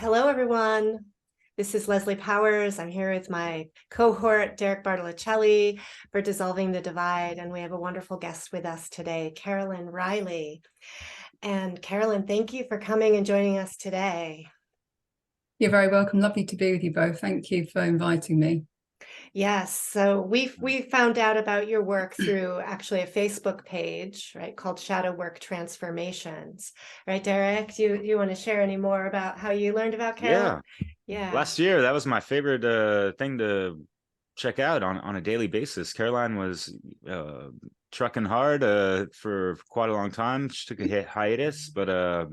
Hello, everyone. This is Leslie Powers. I'm here with my cohort, Derek Bartolocelli, for Dissolving the Divide. And we have a wonderful guest with us today, Caroline Reilly. And Caroline, thank you for coming and joining us today. You're very welcome. Lovely to be with you both. Thank you for inviting me. Yes, so we found out about your work through actually a Facebook page, right, called Shadow Work Transformations. Right, Derek? Do you want to share any more about how you learned about Caroline? Yeah. Last year, that was my favorite thing to check out on a daily basis. Caroline was trucking hard for quite a long time. She took a hiatus, but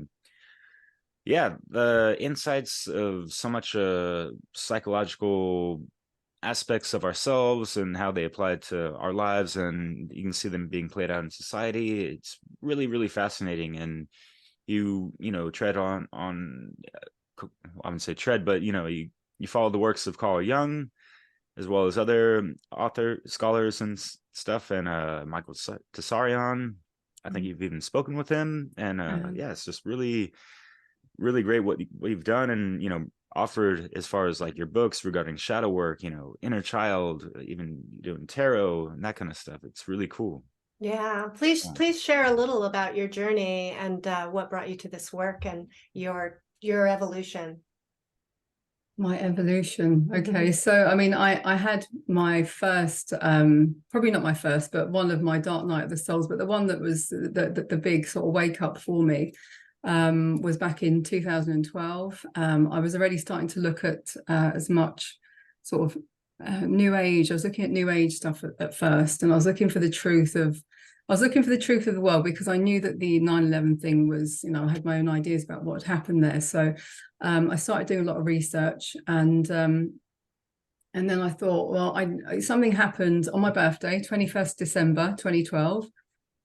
yeah, the insights of so much psychological aspects of ourselves and how they apply to our lives, and you can see them being played out in society. It's really, really fascinating. And you tread on I wouldn't say tread, but you follow the works of Carl Jung, as well as other scholars and stuff, and Michael Tsarion. I think you've even spoken with him, and yeah, it's just really, really great what you've done, and offered as far as like your books regarding shadow work, inner child, even doing tarot and that kind of stuff. It's really cool. Yeah, please share a little about your journey and what brought you to this work and your evolution. My evolution. Okay. So, I mean, I had my first, probably not my first, but one of my dark night of the souls, but the one that was the big sort of wake up for me was back in 2012. I was already starting to look at as much sort of new age. I was looking at new age stuff at first, and I was looking for the truth of the world, because I knew that the 9/11 thing was, I had my own ideas about what had happened there. So I started doing a lot of research, and then I thought, well, something happened on my birthday, 21st December 2012,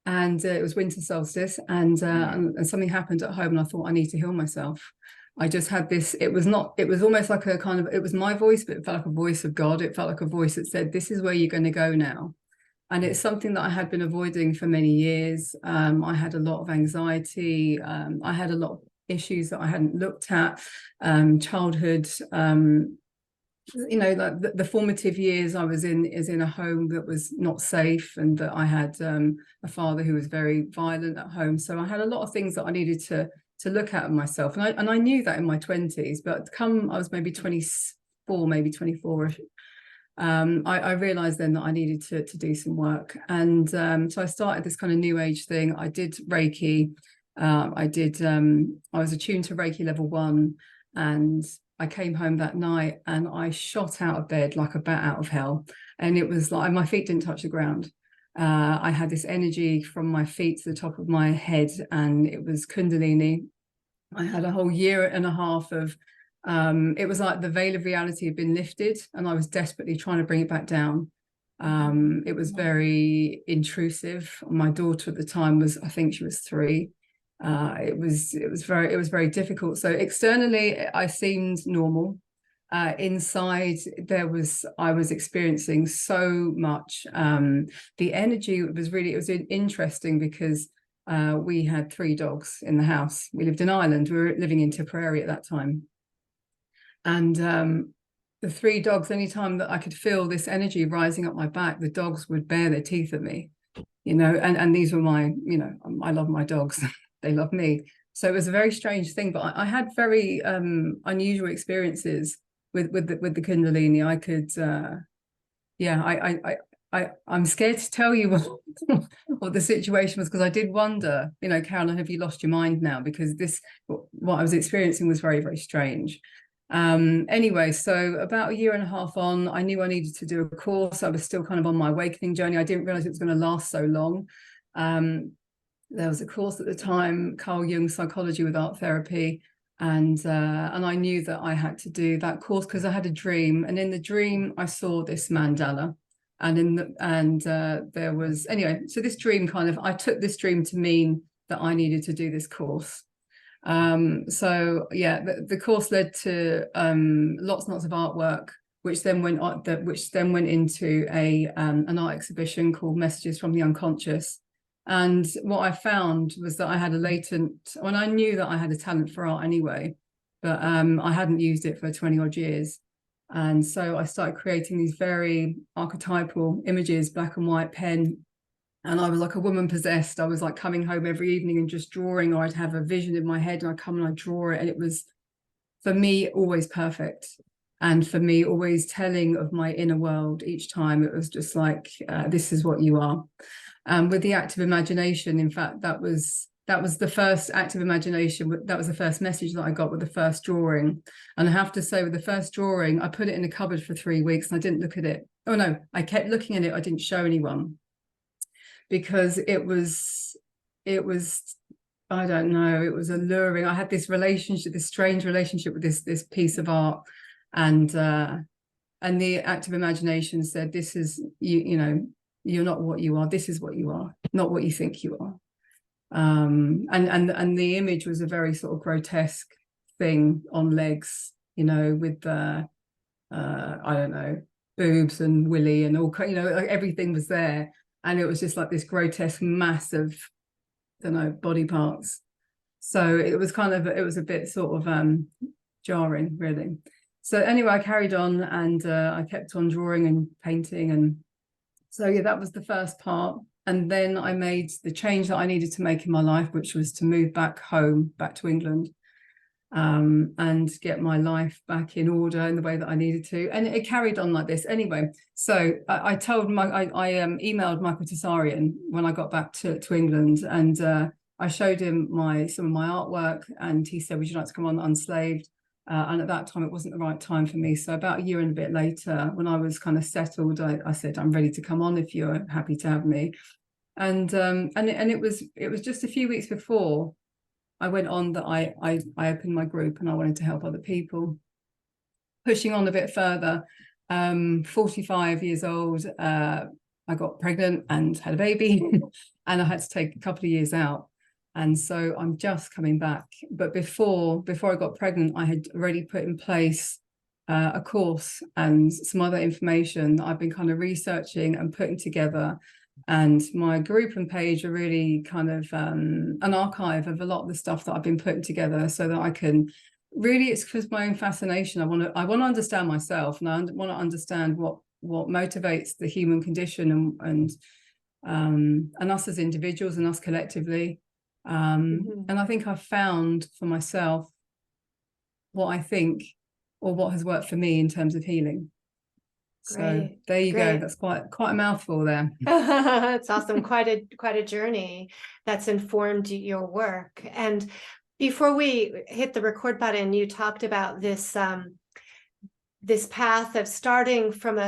and it was winter solstice, and something happened at home, and I thought, I need to heal myself. I just had this, it was almost like a kind of, it was my voice, but it felt like a voice of God. It felt like a voice that said, this is where you're going to go now. And it's something that I had been avoiding for many years. I had a lot of anxiety. I had a lot of issues that I hadn't looked at. Childhood, like the formative years I was in a home that was not safe, and that I had a father who was very violent at home. So I had a lot of things that I needed to look at myself. And I knew that in my 20s, but come I was maybe 24, maybe 24. I realized then that I needed to do some work, and so I started this kind of new age thing. I did Reiki. I was attuned to Reiki level 1, and I came home that night and I shot out of bed like a bat out of hell, and it was like my feet didn't touch the ground. I had this energy from my feet to the top of my head, and it was Kundalini. I had a whole year and a half of it was like the veil of reality had been lifted, and I was desperately trying to bring it back down. It was very intrusive. My daughter at the time I think she was 3. It was very difficult. So externally I seemed normal. Inside I was experiencing so much. The energy it was interesting, because we had 3 dogs in the house. We lived in Ireland. We were living in Tipperary at that time. And the 3 dogs, anytime that I could feel this energy rising up my back, the dogs would bare their teeth at me, and these were my, I love my dogs. They love me. So it was a very strange thing, but I had very unusual experiences with the Kundalini. I could, I'm scared to tell you what the situation was, because I did wonder, Caroline, have you lost your mind now? Because what I was experiencing was very, very strange. Anyway, so about a year and a half on, I knew I needed to do a course. I was still kind of on my awakening journey. I didn't realize it was going to last so long. There was a course at the time, Carl Jung Psychology with Art Therapy, and I knew that I had to do that course because I had a dream, and in the dream I saw this mandala, and there was, anyway, so this dream I took this dream to mean that I needed to do this course. So yeah, the course led to lots and lots of artwork, which then went into an art exhibition called Messages from the Unconscious. And what I found was that I had when I knew that I had a talent for art anyway, but I hadn't used it for 20 odd years. And so I started creating these very archetypal images, black and white pen. And I was like a woman possessed. I was like coming home every evening and just drawing, or I'd have a vision in my head and I'd come and I'd draw it. And it was, for me, always perfect. And for me, always telling of my inner world each time. It was just like, this is what you are. With the active imagination, in fact, that was the first active imagination. That was the first message that I got with the first drawing. And I have to say, with the first drawing, I put it in a cupboard for 3 weeks and I didn't look at it. Oh no, I kept looking at it. I didn't show anyone, because it was, I don't know, it was alluring. I had this relationship, this strange relationship with this piece of art. And the active imagination said, this is, you know, you're not what you are. This is what you are, not what you think you are. And the image was a very sort of grotesque thing on legs, you know, with I don't know, boobs and willy and all, you know, like everything was there. And it was just like this grotesque mass of, I don't know, body parts. So it was kind of, it was a bit sort of jarring, really. So anyway, I carried on and I kept on drawing and painting. And so, yeah, that was the first part. And then I made the change that I needed to make in my life, which was to move back home, back to England, and get my life back in order in the way that I needed to. And it carried on like this. Anyway, so I emailed Michael Tsarian when I got back to England, and I showed him some of my artwork, and he said, would you like to come on Unslaved? And at that time, it wasn't the right time for me. So about a year and a bit later, when I was kind of settled, I said, I'm ready to come on if you're happy to have me. And it was just a few weeks before I went on that I opened my group, and I wanted to help other people. Pushing on a bit further, 45 years old, I got pregnant and had a baby, and I had to take a couple of years out. And so I'm just coming back. But before I got pregnant, I had already put in place a course and some other information that I've been kind of researching and putting together. And my group and page are really kind of an archive of a lot of the stuff that I've been putting together, so that I can really, it's because my own fascination. I want to understand myself, and I want to understand what motivates the human condition and us as individuals and us collectively. And I think I've found for myself what I think, or what has worked for me in terms of healing. So Great. there you Great. go. That's quite a mouthful there. It's awesome. Quite a journey that's informed your work. And before we hit the record button, you talked about this this path of starting from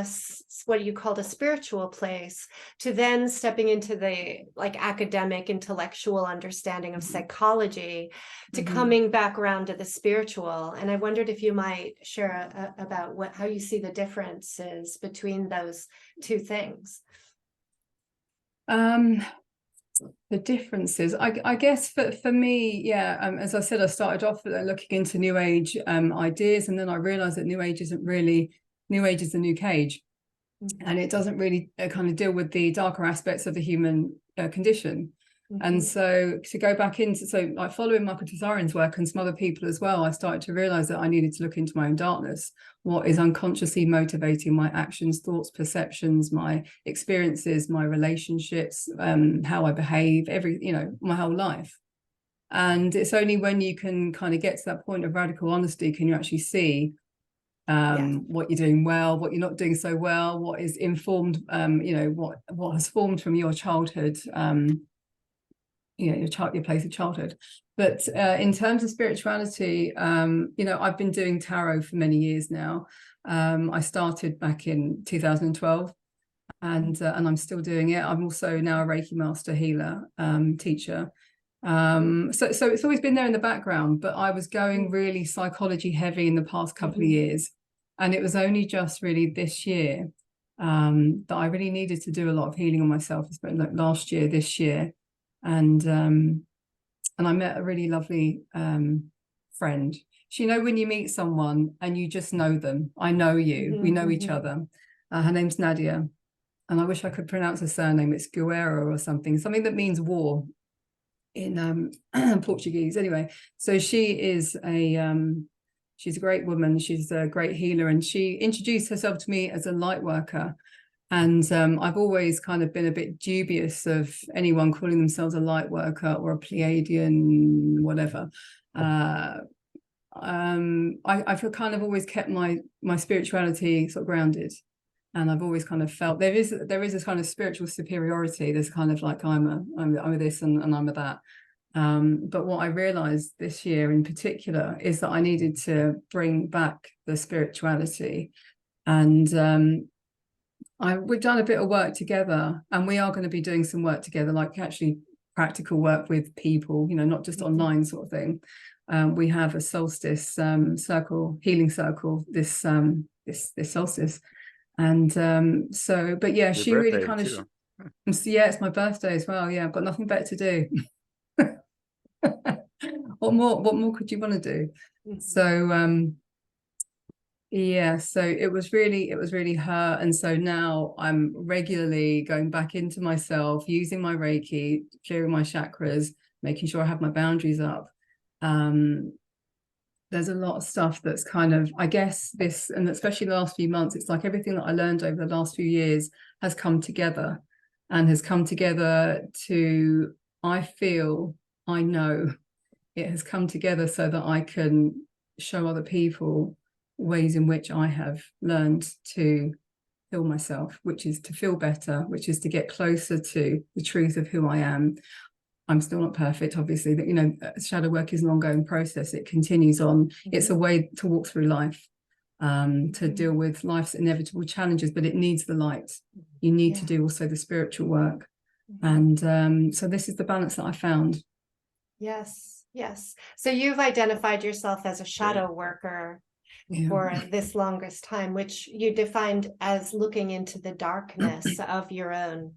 what you called a spiritual place, to then stepping into the like academic, intellectual understanding of psychology, to coming back around to the spiritual. And I wondered if you might share about how you see the differences between those two things. The differences, I guess for me, yeah, as I said, I started off looking into New Age ideas, and then I realized that New Age isn't really, New Age is the new cage, and it doesn't really kind of deal with the darker aspects of the human condition. And so to go back into, so like following Michael Tsarian's work and some other people as well, I started to realize that I needed to look into my own darkness. What is unconsciously motivating my actions, thoughts, perceptions, my experiences, my relationships, how I behave, my whole life. And it's only when you can kind of get to that point of radical honesty can you actually see what you're doing well, what you're not doing so well, what is informed, what has formed from your childhood, your place of childhood. But in terms of spirituality, I've been doing tarot for many years now. I started back in 2012, and I'm still doing it. I'm also now a Reiki master healer, teacher. So it's always been there in the background, but I was going really psychology heavy in the past couple of years, and it was only just really this year that I really needed to do a lot of healing on myself. It's been like last year, this year. And I met a really lovely friend. When you meet someone and you just know them, I know you, we know each other. Her name's Nadia, and I wish I could pronounce her surname. It's Guerra or something that means war in Portuguese. Anyway, so she is a She's a great woman. She's a great healer, and she introduced herself to me as a light worker. And I've always kind of been a bit dubious of anyone calling themselves a light worker or a Pleiadian, whatever. I've kind of always kept my spirituality sort of grounded, and I've always kind of felt there is this kind of spiritual superiority. There's kind of like I'm a this and I'm a that. But what I realized this year in particular is that I needed to bring back the spirituality, and we've done a bit of work together, and we are going to be doing some work together, like actually practical work with people, not just online sort of thing. We have a solstice healing circle this solstice, and but yeah, she really kind of yeah, it's my birthday as well. Yeah, I've got nothing better to do. What more could you want to do? So yeah, so it was really her. And so now I'm regularly going back into myself, using my Reiki, clearing my chakras, making sure I have my boundaries up. There's a lot of stuff that's kind of, I guess this, and especially the last few months, it's like everything that I learned over the last few years has come together, and has come together to, I know it has come together so that I can show other people ways in which I have learned to heal myself, which is to feel better, which is to get closer to the truth of who I am. I'm still not perfect, obviously, but shadow work is an ongoing process. It continues on. It's a way to walk through life, to deal with life's inevitable challenges, but it needs the light. You need to do also the spiritual work. And so this is the balance that I found. Yes. So you've identified yourself as a shadow worker for this longest time, which you defined as looking into the darkness of your own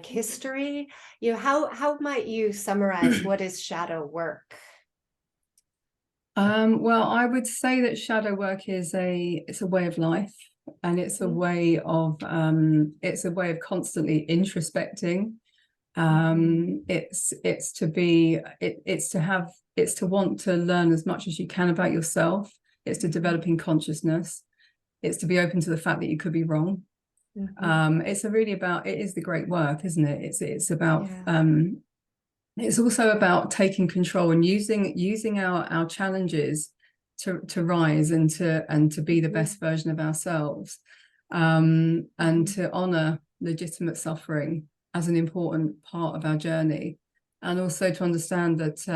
history. How might you summarize what is shadow work? Well, I would say that shadow work it's a way of life, and it's a way of constantly introspecting. It's to want to learn as much as you can about yourself. It's to developing consciousness. It's to be open to the fact that you could be wrong. It is the great work, isn't it? It's about it's also about taking control and using our challenges to rise and to be the best version of ourselves, and to honor legitimate suffering as an important part of our journey, and also to understand that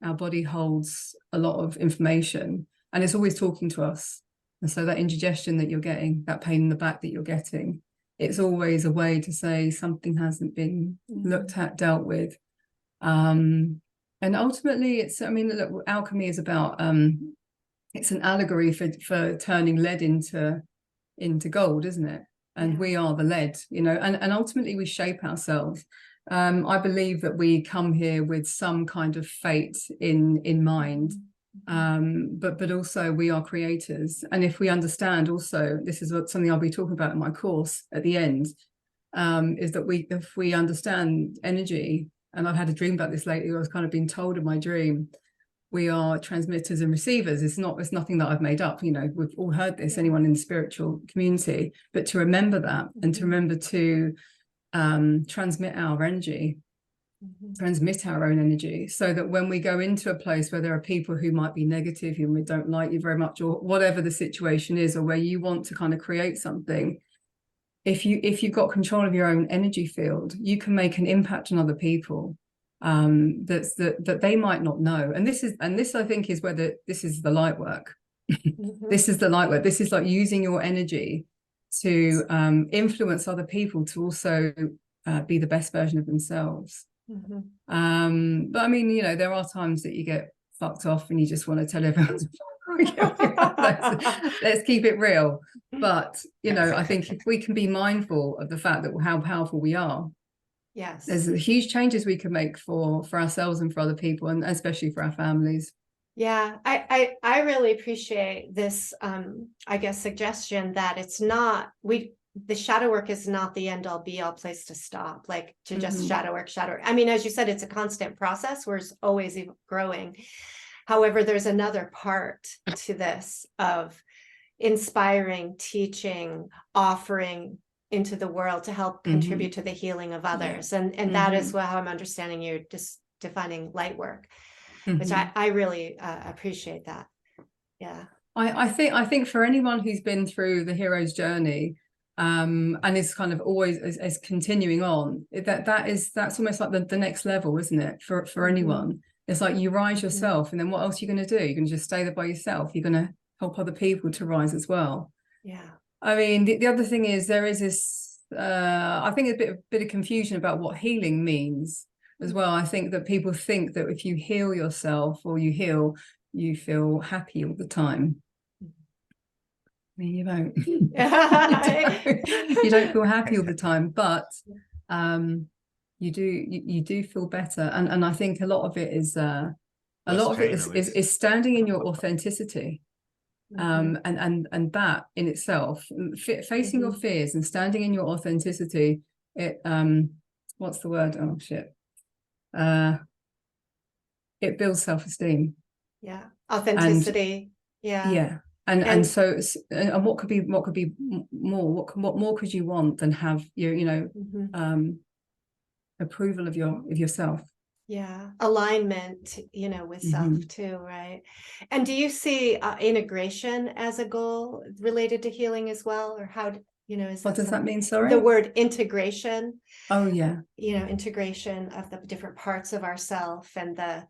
our body holds a lot of information, and it's always talking to us. And so that indigestion that you're getting, that pain in the back that you're getting, it's always a way to say something hasn't been looked at, dealt with. And ultimately look, alchemy is about it's an allegory for turning lead into gold, isn't it? And we are the lead, and ultimately we shape ourselves. I believe that we come here with some kind of fate in mind, but also we are creators. And if we understand also, this is something I'll be talking about in my course at the end, is that if we understand energy, and I've had a dream about this lately, I was kind of being told in my dream, we are transmitters and receivers. It's nothing that I've made up. We've all heard this, anyone in the spiritual community, but to remember that, and to remember to transmit our energy, transmit our own energy, so that when we go into a place where there are people who might be negative, who don't like you very much, or whatever the situation is, or where you want to kind of create something, if you've got control of your own energy field, you can make an impact on other people that they might not know. And this I think is where this is the light work. This is the light work. This is like using your energy to influence other people to also be the best version of themselves. But there are times that you get fucked off and you just want to tell everyone let's keep it real. But I think if we can be mindful of the fact that how powerful we are, there's huge changes we can make for ourselves and for other people, and especially for our families. I really appreciate this I guess suggestion that it's not the shadow work is not the end all be all place to stop, just shadow work. As you said, it's a constant process. We're always growing. However, there's another part to this of inspiring, teaching, offering into the world to help contribute to the healing of others. And that is how I'm understanding you just defining light work, which I really appreciate that. Yeah. I think for anyone who's been through the hero's journey, and is kind of always is continuing on, that's almost like the next level, isn't it? For anyone, it's like you rise yourself, and then what else are you going to do? You're going to just stay there by yourself. You're going to help other people to rise as well. Yeah. I mean, the other thing is there is this, I think a bit of confusion about what healing means as well. I think that people think that if you heal yourself or you heal, you feel happy all the time. I mean, you don't. you don't feel happy all the time, but you do feel better. And I think a lot of it is is standing in your authenticity. And that in itself, facing your fears and standing in your authenticity, it what's the word? Oh shit. It builds self-esteem. Yeah. Authenticity. Yeah. And so what could be more? What more could you want than have your approval of yourself? Yeah, alignment, with self too, right? And do you see integration as a goal related to healing as well, or how is what does that mean? Sorry, the word integration. Oh yeah, integration of the different parts of ourself and the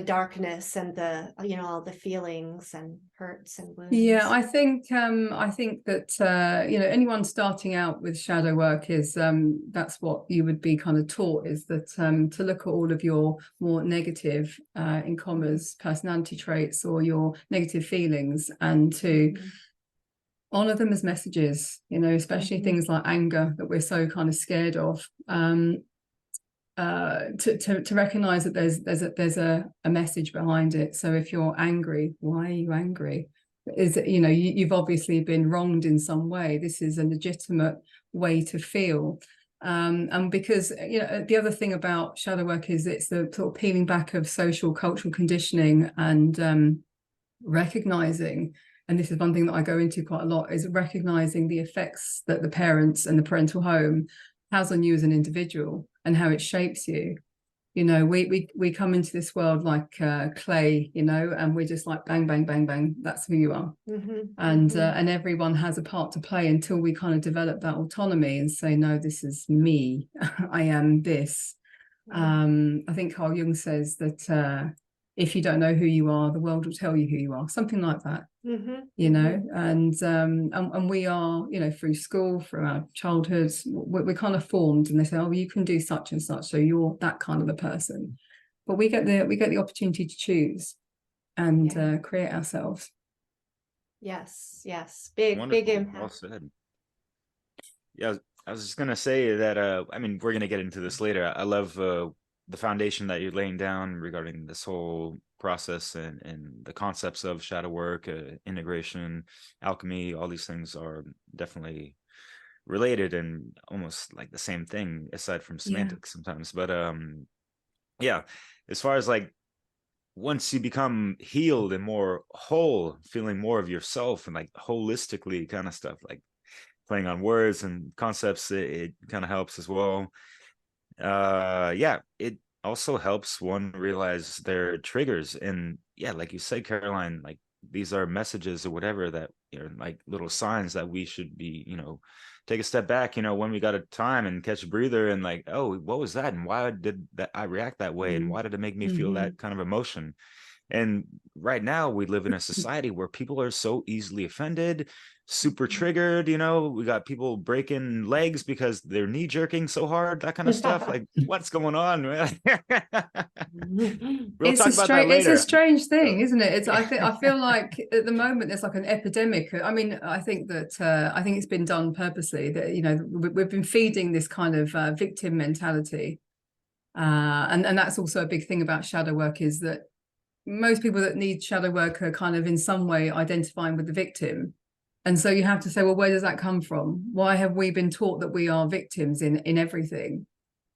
darkness and the all the feelings and hurts and wounds. Yeah, I think that anyone starting out with shadow work is that's what you would be kind of taught, is that to look at all of your more negative in commas personality traits or your negative feelings, and to honor them as messages, especially things like anger that we're so kind of scared of. To recognize that there's a message behind it. So if you're angry, why are you angry? Is it, you've obviously been wronged in some way. This is a legitimate way to feel. And because the other thing about shadow work is it's the sort of peeling back of social cultural conditioning and recognizing, and this is one thing that I go into quite a lot, is recognizing the effects that the parents and the parental home has on you as an individual and how it shapes you. We come into this world like clay, and we're just like bang, bang, bang, bang. That's who you are. And everyone has a part to play until we kind of develop that autonomy and say, no, this is me. I am this. I think Carl Jung says that if you don't know who you are, the world will tell you who you are. Something like that. And we are, through school, through our childhoods, we're kind of formed, and they say, oh, you can do such and such, so you're that kind of a person. But we get the opportunity to choose and create ourselves. Yes, big impact. Well said. Yeah, I was just gonna say that I mean, we're gonna get into this later. I love the foundation that you're laying down regarding this whole process and the concepts of shadow work, integration, alchemy. All these things are definitely related and almost like the same thing, aside from semantics sometimes. But as far as like once you become healed and more whole, feeling more of yourself and like holistically kind of stuff, like playing on words and concepts, it kind of helps as well. It also helps one realize their triggers, and like you said, Caroline, like these are messages or whatever that like little signs that we should be take a step back when we got a time and catch a breather and like, oh, what was that, and why did that I react that way, and why did it make me feel that kind of emotion? And right now we live in a society where people are so easily offended, super triggered. We got people breaking legs because they're knee jerking so hard, that kind of stuff. Like, what's going on? We'll talk about that later. It's a strange thing, isn't it? I feel like at the moment there's like an epidemic. I mean, I think it's been done purposely, that we've been feeding this kind of victim mentality, and that's also a big thing about shadow work, is that most people that need shadow work are kind of in some way identifying with the victim. And so you have to say, well, where does that come from? Why have we been taught that we are victims in everything?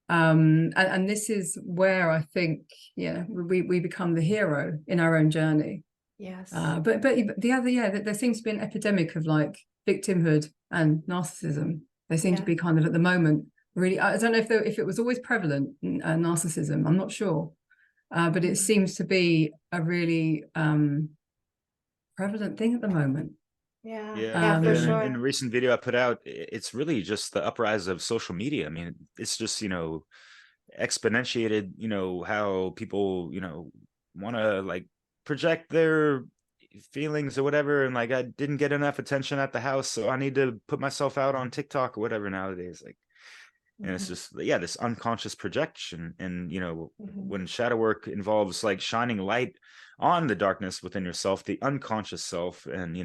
And this is where I think, we become the hero in our own journey. Yes. But the other, there seems to be an epidemic of like victimhood and narcissism. They seem to be kind of at the moment really. I don't know if it was always prevalent, narcissism. I'm not sure, but it seems to be a really prevalent thing at the moment. Yeah, for sure. In a recent video I put out, it's really just the uprise of social media. I mean, it's just, exponentiated, how people, want to like project their feelings or whatever. And like, I didn't get enough attention at the house, so I need to put myself out on TikTok or whatever nowadays. Like, and it's just, this unconscious projection. And, when shadow work involves like shining light on the darkness within yourself, the unconscious self, and,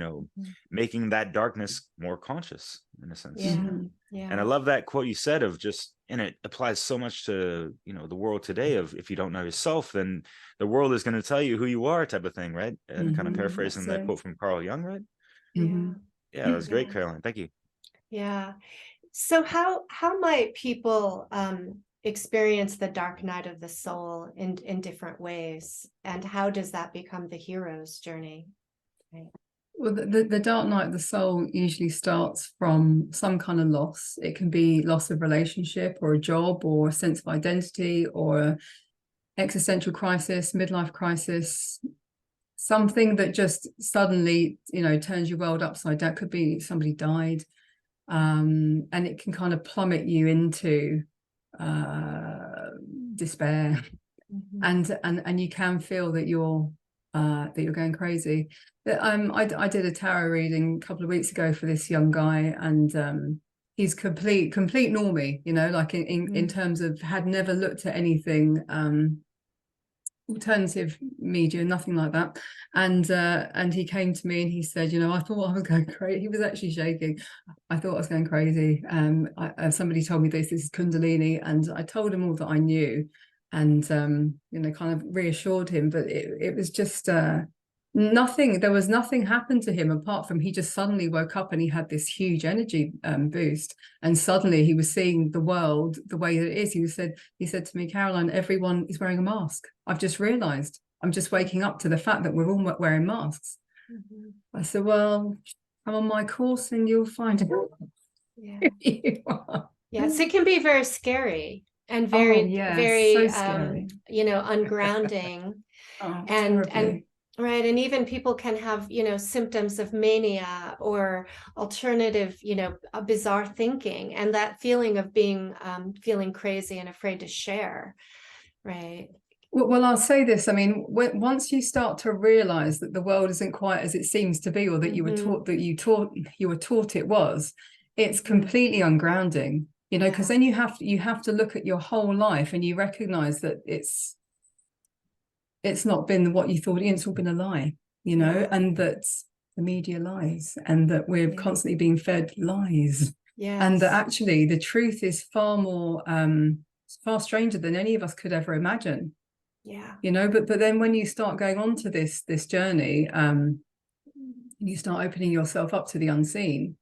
making that darkness more conscious in a sense. And I love that quote you said of just, and it applies so much to, the world today of, if you don't know yourself, then the world is going to tell you who you are, type of thing. Right. And kind of paraphrasing that quote from Carl Jung, right? Yeah, that was great, Caroline. Thank you. Yeah. So how might people experience the dark night of the soul in different ways, and how does that become the hero's journey? Right. Well, the dark night of the soul usually starts from some kind of loss. It can be loss of relationship or a job or a sense of identity or existential crisis, midlife crisis, something that just suddenly, turns your world upside down. Could be somebody died, and it can kind of plummet you into despair, and you can feel that you're going crazy. I did a tarot reading a couple of weeks ago for this young guy, and he's complete normie, like in terms of had never looked at anything alternative media, nothing like that. And he came to me and he said, I thought I was going crazy. He was actually shaking. I thought I was going crazy. Somebody told me this is Kundalini, and I told him all that I knew, and kind of reassured him. But it was just nothing. There was nothing happened to him apart from he just suddenly woke up and he had this huge energy boost, and suddenly he was seeing the world the way that it is. He said to me, Caroline, everyone is wearing a mask. I've just realized. I'm just waking up to the fact that we're all wearing masks. I said, well, come on my course and you'll find it. Yeah, so it can be very scary and very so scary. ungrounding. and right, and even people can have symptoms of mania or alternative bizarre thinking, and that feeling of being feeling crazy and afraid to share. Right. Well, I'll say this. I mean, once you start to realize that the world isn't quite as it seems to be, or that you were taught it was, it's completely ungrounding, because then you have to look at your whole life and you recognize that it's not been what you thought. It's all been a lie, and that the media lies, and that we're constantly being fed lies, and that actually the truth is far more far stranger than any of us could ever imagine. But then when you start going on to this journey, you start opening yourself up to the unseen.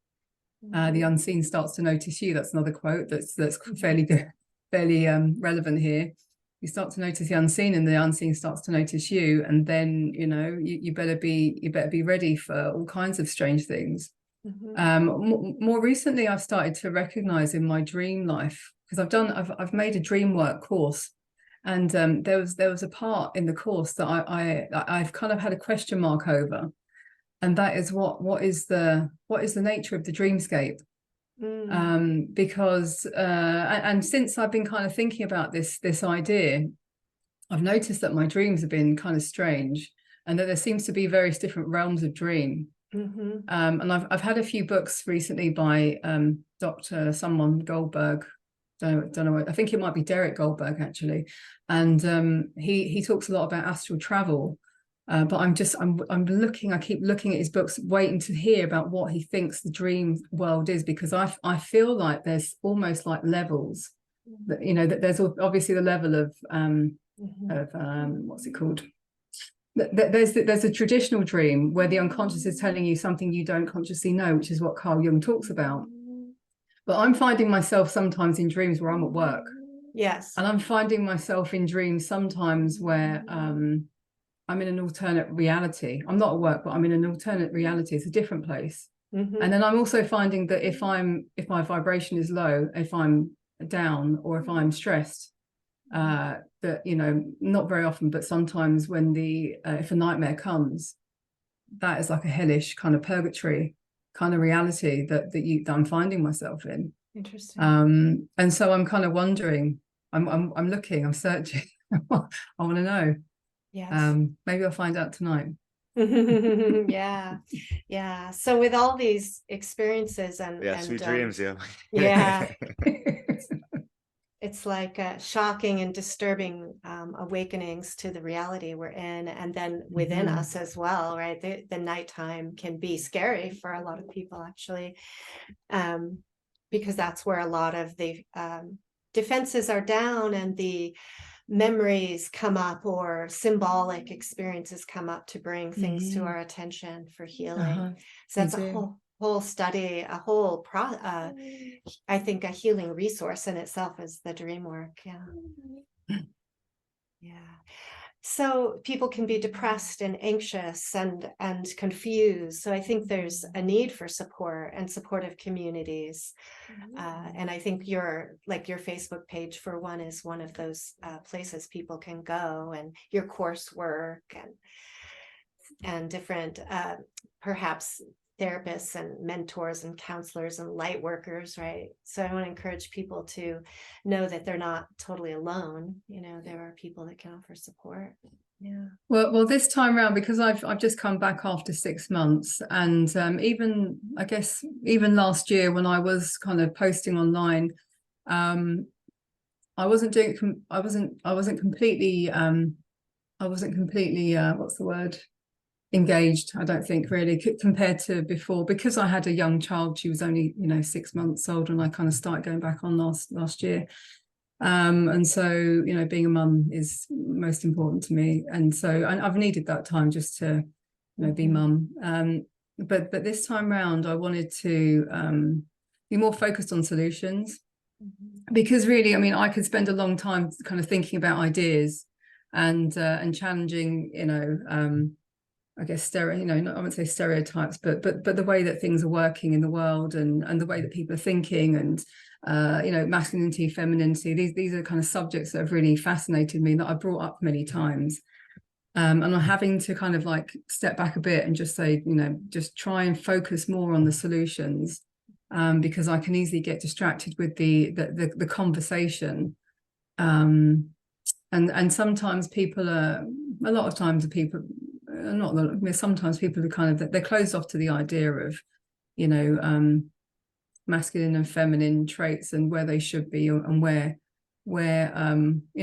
The unseen starts to notice you. That's another quote that's fairly relevant here. You start to notice the unseen, and the unseen starts to notice you, and then you better be ready for all kinds of strange things. More recently, I've started to recognize in my dream life, because I've made a dream work course, and there was a part in the course that I've kind of had a question mark over, and that is what is the nature of the dreamscape. Because and since I've been kind of thinking about this idea, I've noticed that my dreams have been kind of strange, and that there seems to be various different realms of dream. And I've had a few books recently by Dr. someone Goldberg. Don't know. I think it might be Derek Goldberg actually, and he talks a lot about astral travel. But I'm looking. I keep looking at his books, waiting to hear about what he thinks the dream world is, because I feel like there's almost like levels. That that there's obviously the level of what's it called? There's a traditional dream where the unconscious is telling you something you don't consciously know, which is what Carl Jung talks about. But I'm finding myself sometimes in dreams where I'm at work, Yes. And I'm finding myself in dreams sometimes where I'm in an alternate reality. I'm not at work, but I'm in an alternate reality. It's a different place. Mm-hmm. And then I'm also finding that if my vibration is low, if I'm down, or if I'm stressed, that, you know, not very often, but sometimes when if a nightmare comes, that is like a hellish kind of purgatory kind of reality that I'm finding myself in. Interesting. And so I'm kind of wondering, I'm looking, I'm searching. I want to know. Yes. Maybe I'll find out tonight. Yeah. Yeah. So with all these experiences and sweet dreams, yeah. Yeah. It's like shocking and disturbing awakenings to the reality we're in, and then within us as well, right? The nighttime can be scary for a lot of people, actually, because that's where a lot of the defenses are down and the memories come up, or symbolic experiences come up to bring things to our attention for healing. So that's a whole study, a whole I think a healing resource in itself is the dream work. Yeah. Yeah. So people can be depressed and anxious and confused. So I think there's a need for support and supportive communities. And I think your Facebook page, for one, is one of those places people can go, and your coursework and different perhaps therapists and mentors and counselors and light workers, right? So I want to encourage people to know that they're not totally alone. You know, there are people that can offer support. Yeah. Well, this time around, because I've just come back after 6 months, and even I guess even last year when I was kind of posting online, I wasn't completely what's the word, engaged, I don't think, really, compared to before, because I had a young child. She was only 6 months old when I kind of started going back on last year. And so being a mum is most important to me, and so I've needed that time just to be mum. But this time round I wanted to be more focused on solutions, because really, I mean, I could spend a long time kind of thinking about ideas and challenging, I guess I wouldn't say stereotypes, but the way that things are working in the world, and the way that people are thinking, and masculinity, femininity. These are kind of subjects that have really fascinated me, that I brought up many times. And I'm having to kind of like step back a bit and just say, just try and focus more on the solutions, because I can easily get distracted with the conversation. And sometimes sometimes people are kind of, they're closed off to the idea of, masculine and feminine traits, and where they should be, and where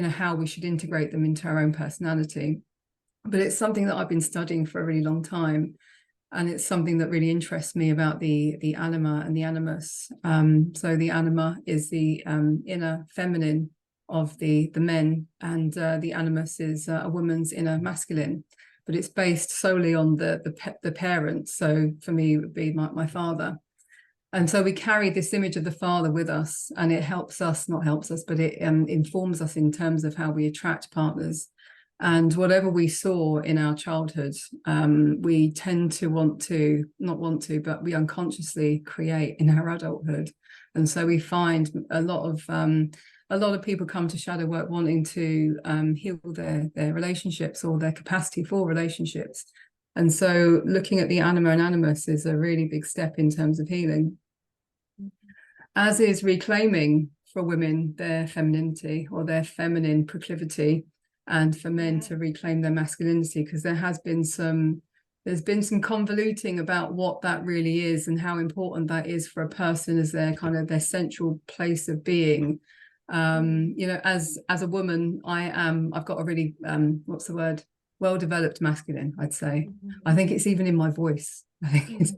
how we should integrate them into our own personality. But it's something that I've been studying for a really long time, and it's something that really interests me about the anima and the animus. So the anima is the inner feminine of the men, and the animus is a woman's inner masculine, but it's based solely on the parent. So for me, it would be my father. And so we carry this image of the father with us, and it but it informs us in terms of how we attract partners. And whatever we saw in our childhood, we tend to but we unconsciously create in our adulthood. And so we find a lot of people come to shadow work wanting to heal their relationships, or their capacity for relationships. And so looking at the anima and animus is a really big step in terms of healing, as is reclaiming for women their femininity, or their feminine proclivity, and for men to reclaim their masculinity, because there's been some convoluting about what that really is, and how important that is for a person as their central place of being. As a woman, I've got a really well-developed masculine, I'd say. I think it's even in my voice. I think it's,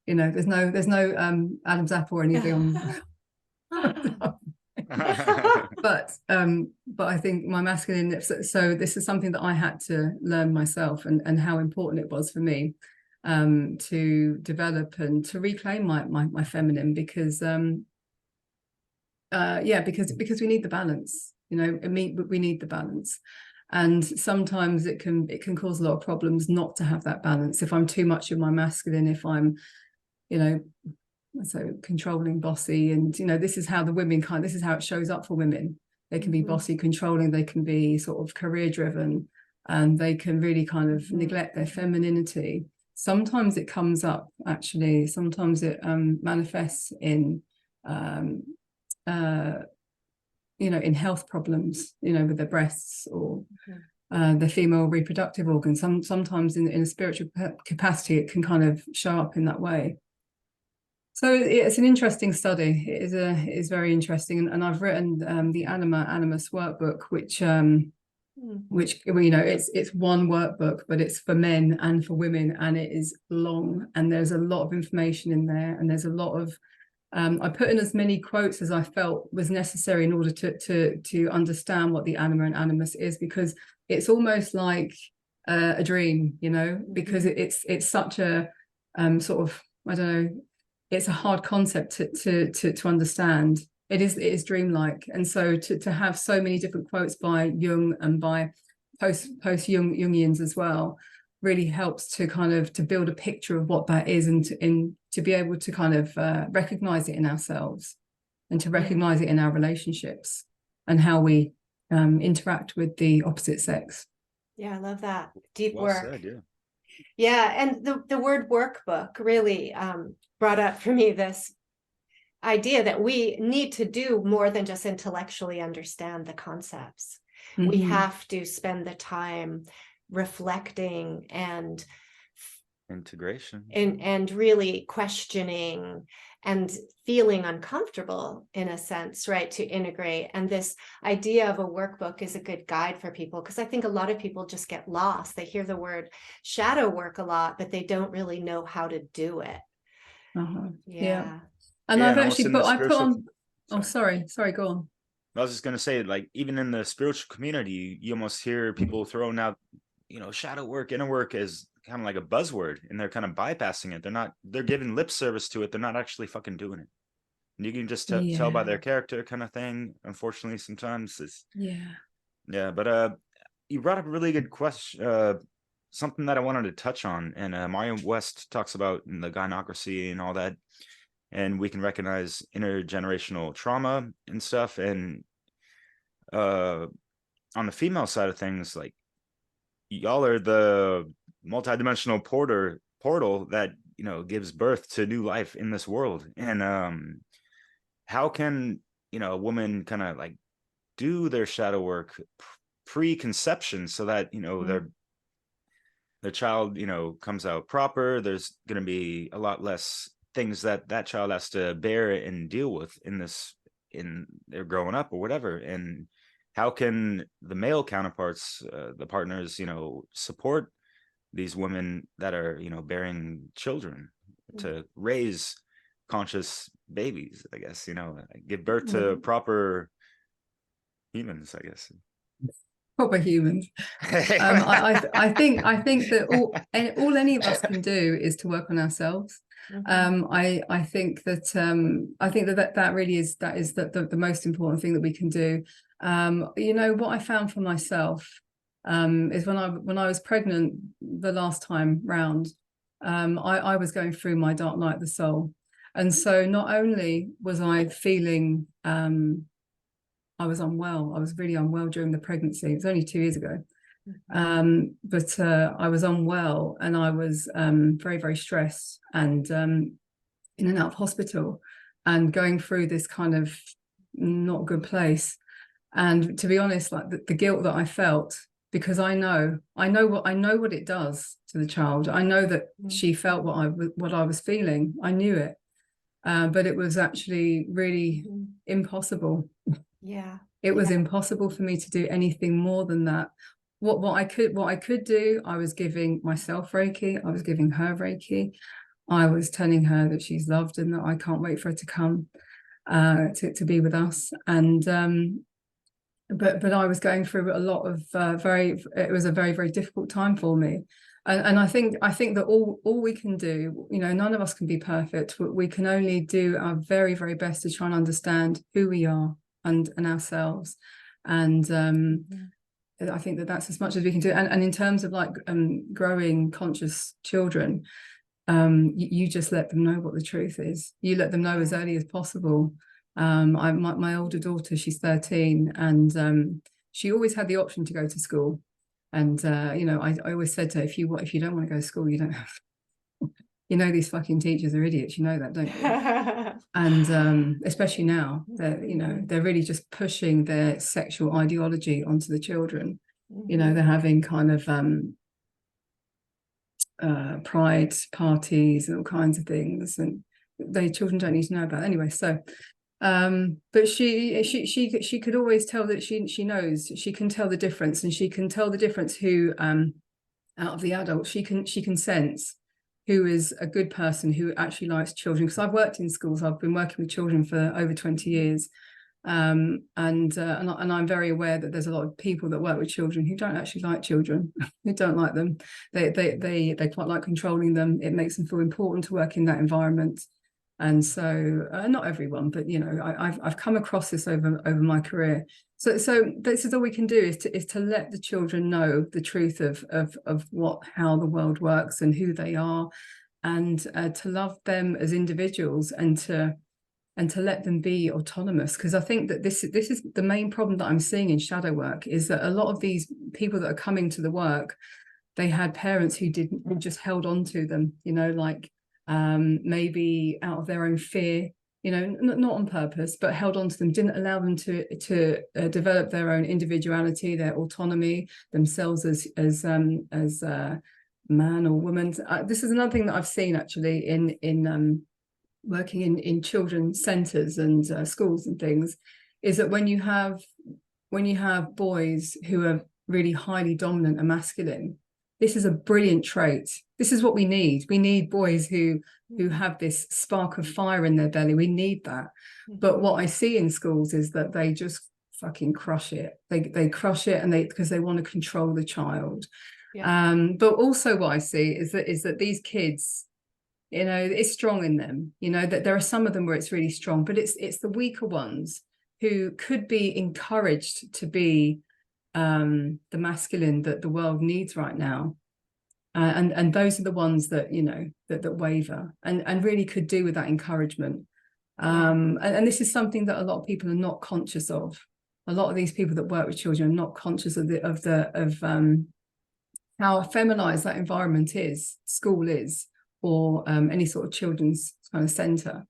there's no Adam's apple or anything on. But I think my masculine, so this is something that I had to learn myself, and how important it was for me to develop and to reclaim my feminine, because yeah, because we need the balance, you know. We need the balance, and sometimes it can cause a lot of problems not to have that balance. If I'm too much in my masculine, if I'm, you know, so controlling, bossy, and you know, this is how the women this is how it shows up for women. They can be bossy, controlling, they can be sort of career driven, and they can really kind of neglect their femininity. Sometimes it comes up, actually, sometimes it manifests in you know, in health problems, you know, with their breasts or their female reproductive organs. Sometimes in a spiritual capacity, it can kind of show up in that way. So it's an interesting study. It is very interesting, and I've written the Animus workbook, which you know, it's one workbook, but it's for men and for women, and it is long, and there's a lot of information in there, and there's a lot of I put in as many quotes as I felt was necessary in order to understand what the anima and animus is, because it's almost like a dream, you know, because it's such a sort of, I don't know, it's a hard concept to understand. It is dreamlike, and so to have so many different quotes by Jung and by post Jungians as well really helps to kind of to build a picture of what that is, and to be able to kind of recognize it in ourselves, and to recognize it in our relationships and how we interact with the opposite sex. Yeah, I love that. Deep Well work. said, Yeah, and the word workbook really brought up for me this idea that we need to do more than just intellectually understand the concepts. We have to spend the time reflecting and integration, and really questioning and feeling uncomfortable, in a sense, right, to integrate. And this idea of a workbook is a good guide for people, because I think a lot of people just get lost. They hear the word shadow work a lot, but they don't really know how to do it. Yeah. And yeah, I've actually put on, oh, sorry, go on. I was just going to say, like, even in the spiritual community, you almost hear people throwing out, you know, shadow work, inner work as kind of like a buzzword, and they're kind of bypassing it. They're giving lip service to it. They're not actually fucking doing it. And you can just tell by their character, kind of thing. Unfortunately, sometimes it's, but you brought up a really good question, something that I wanted to touch on. And Mario West talks about the gynocracy and all that, and we can recognize intergenerational trauma and stuff. And on the female side of things, like, y'all are the multidimensional portal that, you know, gives birth to new life in this world. And how can, you know, a woman kind of like do their shadow work pre-conception, so that, you know, their child, you know, comes out proper? There's going to be a lot less things that child has to bear and deal with in their growing up or whatever. And how can the male counterparts, the partners, you know, support these women that are, you know, bearing children to raise conscious babies, I guess, you know, give birth to proper humans, I guess. Proper humans. I think that all any of us can do is to work on ourselves. I think that really is the most important thing that we can do. You know, what I found for myself is when I was pregnant the last time round, I was going through my dark night of the soul, and so not only was I feeling I was unwell. I was really unwell during the pregnancy. It was only 2 years ago. But I was unwell, and I was very, very stressed, and in and out of hospital, and going through this kind of not good place. And to be honest, like the guilt that I felt, because I know what it does to the child. I know that she felt what I was feeling. I knew it, but it was actually really impossible. It was impossible for me to do anything more than that. What I could do, I was giving myself Reiki, I was giving her Reiki, I was telling her that she's loved and that I can't wait for her to come to be with us. And but I was going through a lot of it was a very, very difficult time for me. And I think that all we can do, you know, none of us can be perfect. We can only do our very, very best to try and understand who we are and ourselves. And I think that that's as much as we can do. And in terms of like growing conscious children, you just let them know what the truth is. You let them know as early as possible. My older daughter, she's 13, and she always had the option to go to school. And you know, I always said to her, if you don't want to go to school, you don't have to. You know, these fucking teachers are idiots. You know that, don't you? And especially now, they're really just pushing their sexual ideology onto the children. You know, they're having kind of pride parties and all kinds of things, and children don't need to know about it anyway. So but she could always tell that she knows, she can tell the difference, and she can tell the difference who out of the adults she can sense who is a good person who actually likes children. Because I've worked in schools, I've been working with children for over 20 years, and I'm very aware that there's a lot of people that work with children who don't actually like children. Who don't like them. They quite like controlling them. It makes them feel important to work in that environment. And so not everyone, but you know, I've come across this over my career. So this is all we can do, is to let the children know the truth of how the world works and who they are, and to love them as individuals, and to let them be autonomous. Because I think that this is the main problem that I'm seeing in shadow work, is that a lot of these people that are coming to the work, they had parents who just held on to them, you know, like maybe out of their own fear, you know, not on purpose, but held on to them, didn't allow them to develop their own individuality, their autonomy, themselves as man or woman. This is another thing that I've seen actually in working in children's centres and schools and things, is that when you have boys who are really highly dominant and masculine, this is a brilliant trait. This is what we need. We need boys who have this spark of fire in their belly. We need that. But what I see in schools is that they just fucking crush it. They crush it, and because they want to control the child. Yeah. But also what I see is that these kids, you know, it's strong in them. You know, that there are some of them where it's really strong, but it's the weaker ones who could be encouraged to be the masculine that the world needs right now, and those are the ones that, you know, that waver and really could do with that encouragement. And this is something that a lot of people are not conscious of. A lot of these people that work with children are not conscious of how feminized that environment is, school is, or any sort of children's kind of center.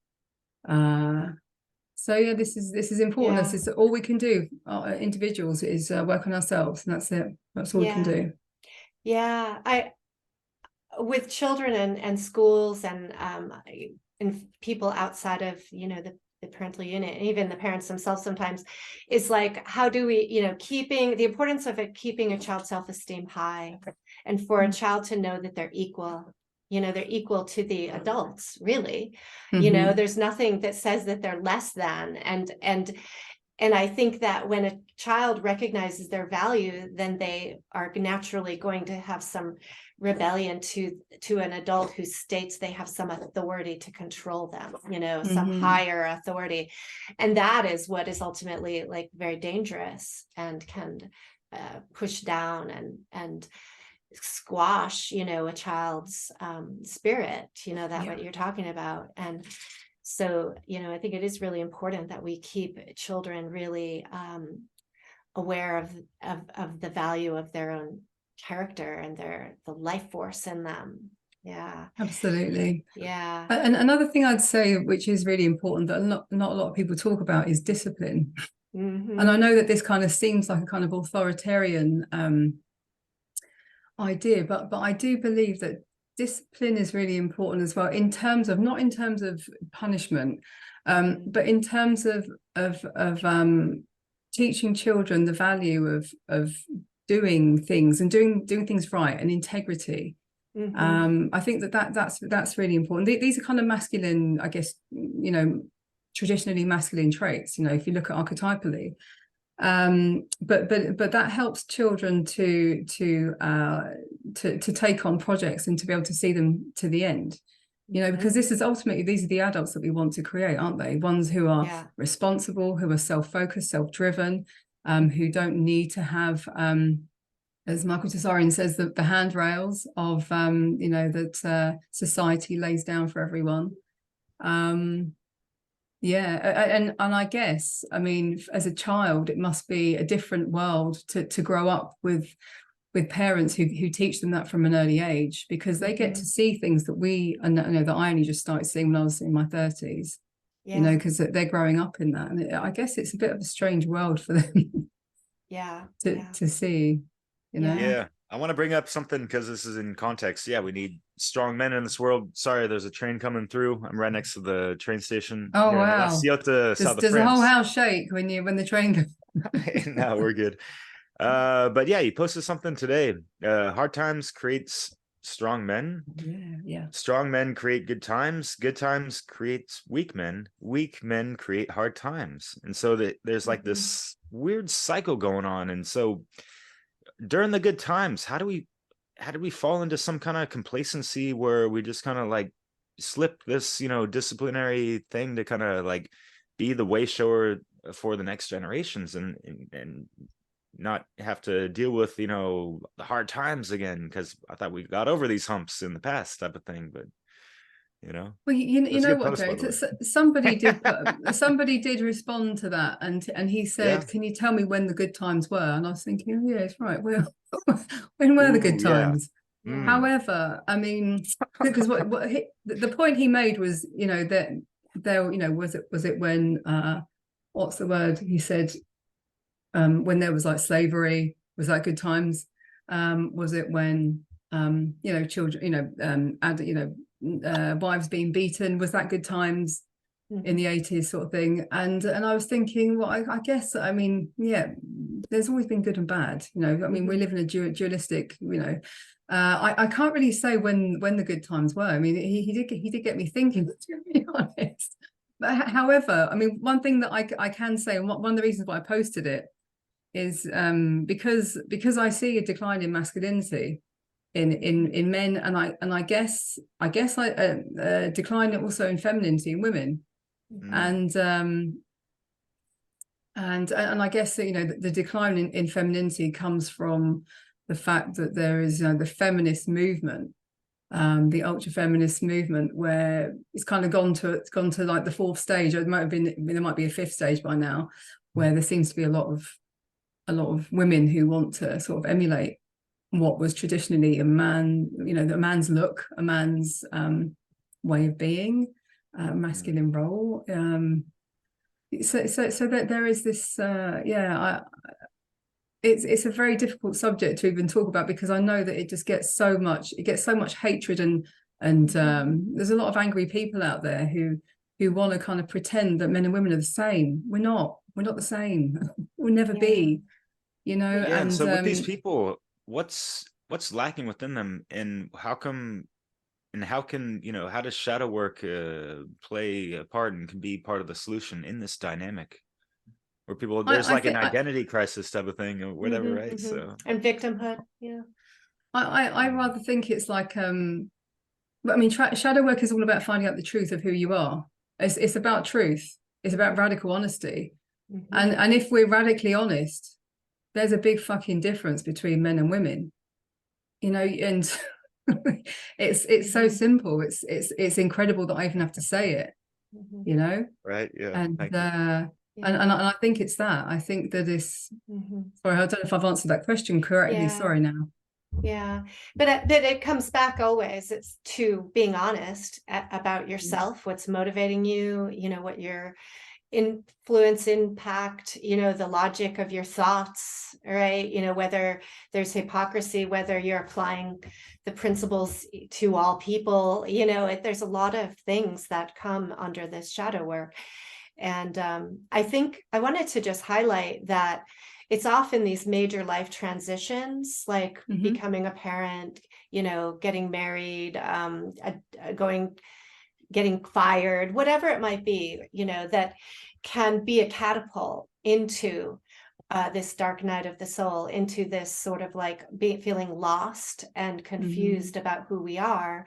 So yeah, this is important. Yeah. This is all we can do, individuals, is work on ourselves, and that's it. That's all we can do. Yeah, with children and schools and people outside of, you know, the parental unit, and even the parents themselves sometimes, is like, how do we, you know, keeping the importance of it, keeping a child's self-esteem high, and for a child to know that they're equal. You know, they're equal to the adults, really. You know, there's nothing that says that they're less than. And I think that when a child recognizes their value, then they are naturally going to have some rebellion to an adult who states they have some authority to control them, you know, some higher authority. And that is what is ultimately like very dangerous and can push down and squash, you know, a child's spirit, you know, that what you're talking about. And so, you know, I think it is really important that we keep children really aware of the value of their own character and the life force in them. Yeah, absolutely. Yeah. And another thing I'd say, which is really important, that not a lot of people talk about, is discipline. And I know that this kind of seems like a kind of authoritarian idea, but I do believe that discipline is really important as well, not in terms of punishment, but in terms of teaching children the value of doing things and doing things right, and integrity. I think that's really important. These are kind of masculine, I guess, you know, traditionally masculine traits, you know, if you look at archetypally. But that helps children to to take on projects and to be able to see them to the end. You know, because this is ultimately, these are the adults that we want to create, aren't they? Ones who are responsible, who are self-focused, self-driven, who don't need to have, as Michael Tsarian says, the handrails of, you know, that society lays down for everyone. Yeah, and I guess, I mean, as a child, it must be a different world to grow up with parents who teach them that from an early age, because they get to see things that that I only just started seeing when I was in my 30s. You know, because they're growing up in that, and I guess it's a bit of a strange world for them to see, you know. Yeah, I want to bring up something because this is in context. Yeah, we need strong men in this world. Sorry, there's a train coming through. I'm right next to the train station. Oh wow! Does the whole house shake when the train goes? No, we're good. But yeah, he posted something today. Hard times creates strong men. Yeah. Strong men create good times. Good times creates weak men. Weak men create hard times. And so there's like this weird cycle going on. And so during the good times, how do we fall into some kind of complacency where we just kind of like slip this, you know, disciplinary thing to kind of like be the way shower for the next generations and not have to deal with, you know, the hard times again, because I thought we got over these humps in the past, type of thing. But you know, well, you know what, Jake, somebody did respond to that, and he said, can you tell me when the good times were? And I was thinking, oh, yeah, it's right, well, when were the good times? However, I mean, because the point he made was, you know, that there, you know, was it when what's the word he said, when there was like slavery, was that good times? Was it when you know, children, you know, wives being beaten, was that good times in the 80s sort of thing? And I was thinking, well, I guess, I mean, yeah, there's always been good and bad, you know. I mean, we live in a dualistic, you know. I can't really say when the good times were. I mean, he did get me thinking, to be honest. But however, I mean, one thing that I can say, and one of the reasons why I posted it is because I see a decline in masculinity in men, and I guess I decline also in femininity in women, and I guess, you know, the decline in femininity comes from the fact that there is, you know, the feminist movement, the ultra feminist movement, where it's kind of gone to like the fourth stage. There might be a fifth stage by now, where there seems to be a lot of women who want to sort of emulate what was traditionally a man, you know, a man's look, a man's way of being, masculine role. So that there is this, it's a very difficult subject to even talk about, because I know that it just gets so much hatred, and there's a lot of angry people out there who want to kind of pretend that men and women are the same. We're not the same. We'll never be, you know. And so with these people, what's lacking within them, and how can, you know, how does shadow work play a part and can be part of the solution in this dynamic where people, there's like an identity crisis type of thing or whatever, right? So, and victimhood. I rather think it's like but I mean, shadow work is all about finding out the truth of who you are. It's about truth. It's about radical honesty. And if we're radically honest, there's a big fucking difference between men and women, you know. And it's so simple. It's incredible that I even have to say it, you know. Right. Yeah. And and I think it's that. I think that it's sorry, I don't know if I've answered that question correctly. Sorry now. Yeah, but it comes back always. It's to being honest about yourself, what's motivating you, you know, what your influence, impact, you know, the logic of your thoughts, right? You know, whether there's hypocrisy, whether you're applying the principles to all people, you know, there's a lot of things that come under this shadow work. And I think I wanted to just highlight that it's often these major life transitions, like becoming a parent, you know, getting married, getting fired, whatever it might be, you know, that can be a catapult into this dark night of the soul, into this sort of like feeling lost and confused about who we are.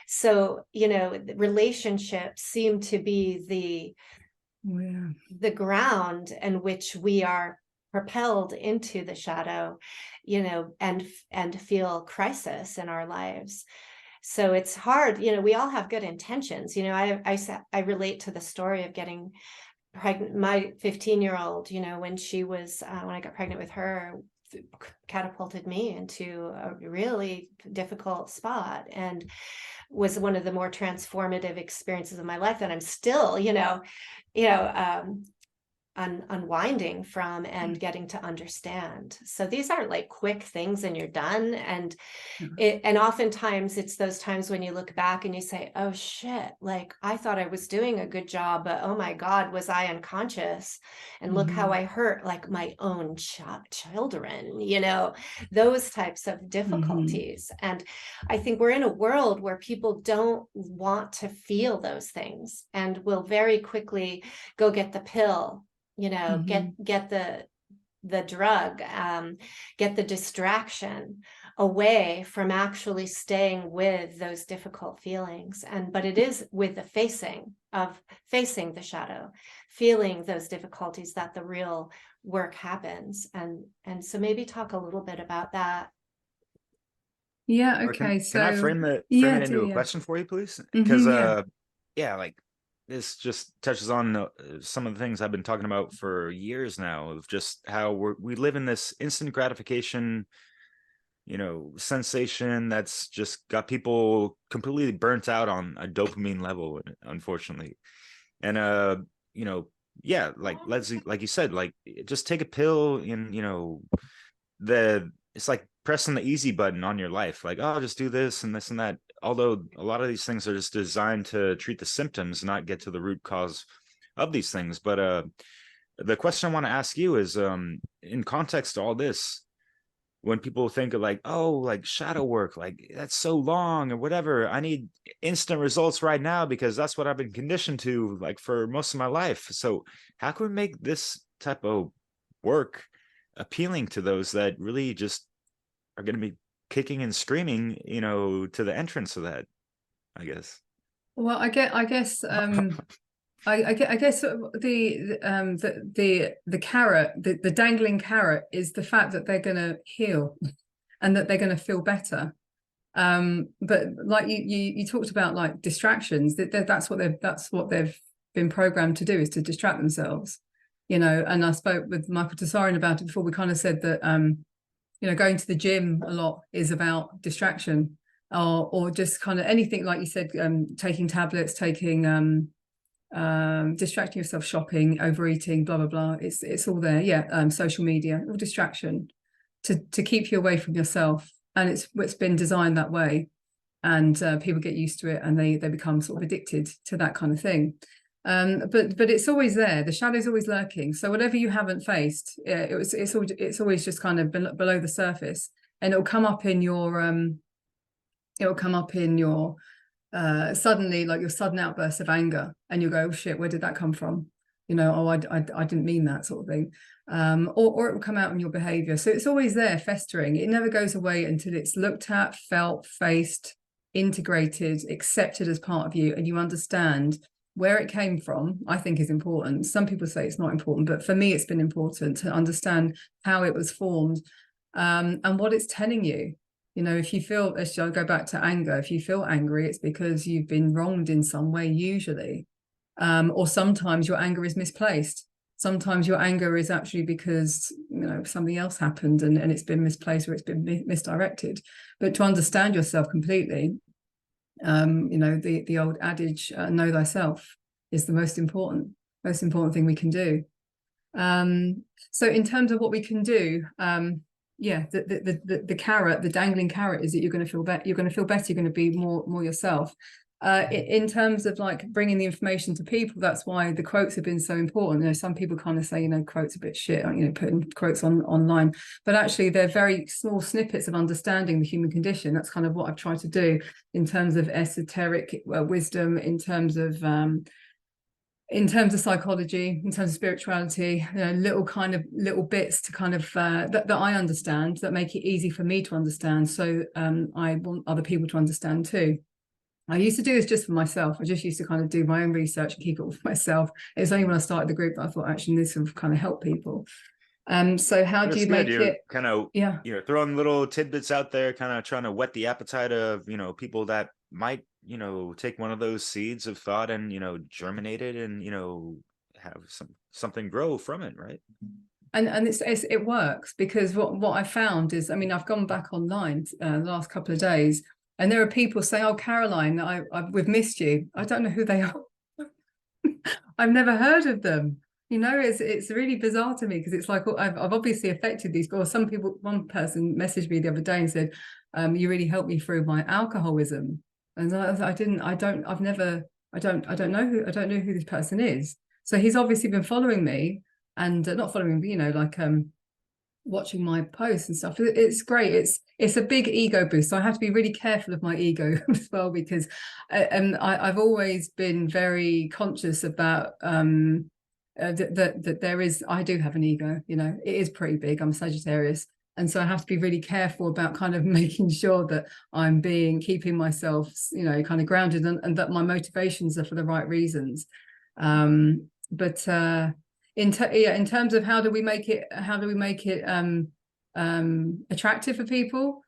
So, relationships seem to be the ground in which we are propelled into the shadow, and feel crisis in our lives. So it's hard, we all have good intentions. I relate to the story of getting pregnant. My 15-year-old, when she was, when I got pregnant with her, catapulted me into a really difficult spot, and was one of the more transformative experiences of my life that I'm still, unwinding from and getting to understand. So these aren't like quick things and you're done. And oftentimes it's those times when you look back and you say, oh shit, like I thought I was doing a good job, but oh my God, was I unconscious? And look how I hurt like my own children, those types of difficulties. And I think we're in a world where people don't want to feel those things and will very quickly go get the pill, get the drug, get the distraction away from actually staying with those difficult feelings. But it is with the facing the shadow, feeling those difficulties, that the real work happens. And so maybe talk a little bit about that. Yeah. Okay. Can I frame it into a question for you, please? Because like this just touches on some of the things I've been talking about for years now, of just how we live in this instant gratification, sensation that's just got people completely burnt out on a dopamine level, unfortunately. And like Leslie, like you said, like just take a pill and it's like pressing the easy button on your life, like, oh, just do this and this and that. Although a lot of these things are just designed to treat the symptoms, not get to the root cause of these things. But the question I want to ask you is, in context to all this, when people think of like, oh, like shadow work, like that's so long or whatever, I need instant results right now because that's what I've been conditioned to, like, for most of my life. So how can we make this type of work appealing to those that really just are going to be kicking and screaming, to the entrance of that, I guess? Well, I guess I guess the carrot, the dangling carrot, is the fact that they're going to heal and that they're going to feel better. But like you talked about, like distractions, that's what they've been programmed to do, is to distract themselves. And I spoke with Michael Tessarian about it before. We kind of said that going to the gym a lot is about distraction, or just kind of anything, like you said, taking tablets, distracting yourself, shopping, overeating, blah blah blah. It's all there. Social media, all distraction to keep you away from yourself, and it's been designed that way, and people get used to it and they become sort of addicted to that kind of thing. But it's always there. The shadow's always lurking. So whatever you haven't faced, it's always just kind of below the surface, and it'll come up in your suddenly, like your sudden outburst of anger, and you'll go, oh shit, where did that come from? I didn't mean that, sort of thing. Or it will come out in your behavior. So it's always there, festering. It never goes away until it's looked at, felt, faced, integrated, accepted as part of you, and you understand where it came from. I think is important. Some people say it's not important, but for me, it's been important to understand how it was formed, and what it's telling you. If you feel, I'll go back to anger. If you feel angry, it's because you've been wronged in some way, usually. Or sometimes your anger is misplaced. Sometimes your anger is actually because, something else happened and it's been misplaced, or it's been misdirected. But to understand yourself completely, the old adage, know thyself, is the most important thing we can do. So in terms of what we can do, the carrot, the dangling carrot, is that you're going to feel better. You're going to feel better. You're going to be more yourself. In terms of like bringing the information to people, that's why the quotes have been so important. Some people kind of say, quotes a bit shit, putting quotes online, but actually they're very small snippets of understanding the human condition. That's kind of what I've tried to do in terms of esoteric wisdom, in terms of in terms of psychology, in terms of spirituality, you know, little bits to kind of that I understand, that make it easy for me to understand. So I want other people to understand too. I used to do this just for myself. I just used to kind of do my own research and keep it all for myself. It was only when I started the group that I thought, actually, this will kind of help people. So how do you make it kind of, you're throwing little tidbits out there, kind of trying to whet the appetite of, you know, people that might, you know, take one of those seeds of thought and, you know, germinate it and, you know, have something grow from it, right? And it works, because what I found is, I mean, I've gone back online the last couple of days, and there are people saying, "Oh, Caroline, we've missed you." I don't know who they are. I've never heard of them. You know, it's really bizarre to me, because it's like, I've obviously affected these people. Some people, one person messaged me the other day and said, "You really helped me through my alcoholism," and I don't know who this person is. So he's obviously been following me, and not following me, you know, like watching my posts and stuff. It's great. It's a big ego boost. So I have to be really careful of my ego as well, because I've always been very conscious about that there is, I do have an ego, you know, it is pretty big. I'm a Sagittarius, and so I have to be really careful about kind of making sure that I'm keeping myself, you know, kind of grounded, and that my motivations are for the right reasons. In terms of how do we make it attractive for people,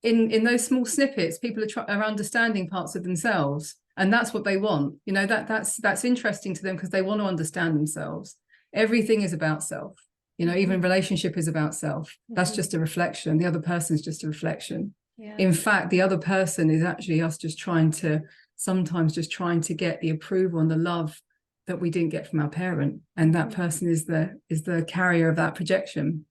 in those small snippets, people are understanding parts of themselves, and that's what they want. You know, that's interesting to them, because they want to understand themselves. Everything is about self. You know, even relationship is about self. That's just a reflection. The other person is just a reflection. Yeah. In fact, the other person is actually us sometimes just trying to get the approval and the love that we didn't get from our parent, and that person is the carrier of that projection.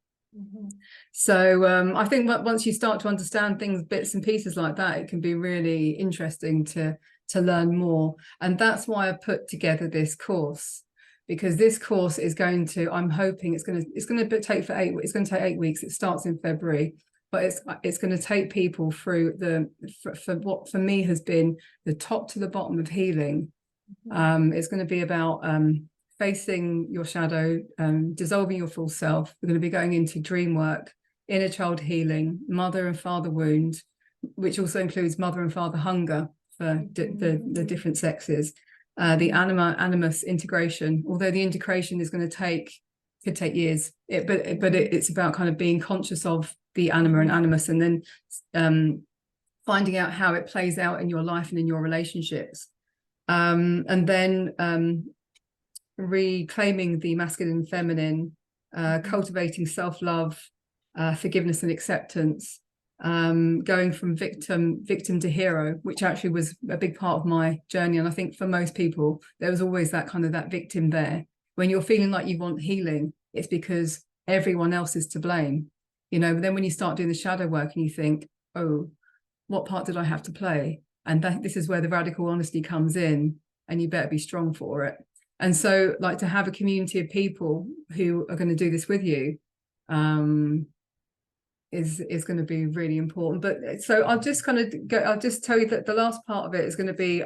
So I think once you start to understand things, bits and pieces like that, it can be really interesting to learn more. And that's why I put together this course, because this course is going to, I'm hoping it's going to take 8 weeks. It starts in February, but it's going to take people through for what for me has been the top to the bottom of healing. It's going to be about facing your shadow, dissolving your false self. We're going to be going into dream work, inner child healing, mother and father wound, which also includes mother and father hunger for the different sexes, the animus integration, although the integration is going to could take years, but it's about kind of being conscious of the anima and animus, and then finding out how it plays out in your life and in your relationships. And then reclaiming the masculine and feminine, cultivating self-love, forgiveness and acceptance, going from victim to hero, which actually was a big part of my journey. And I think for most people, there was always that kind of that victim there. When you're feeling like you want healing, it's because everyone else is to blame, you know. But then when you start doing the shadow work and you think, oh, what part did I have to play? And this is where the radical honesty comes in, and you better be strong for it. And so, like, to have a community of people who are going to do this with you is going to be really important. But so I'll just tell you that the last part of it is going to be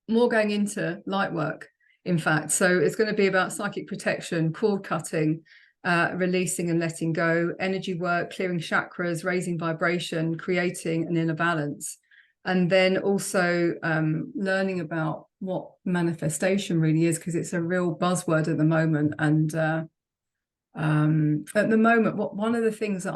more going into light work, in fact. So it's going to be about psychic protection, cord cutting, releasing and letting go, energy work, clearing chakras, raising vibration, creating an inner balance. And then also learning about what manifestation really is, because it's a real buzzword at the moment. And at the moment, one of the things that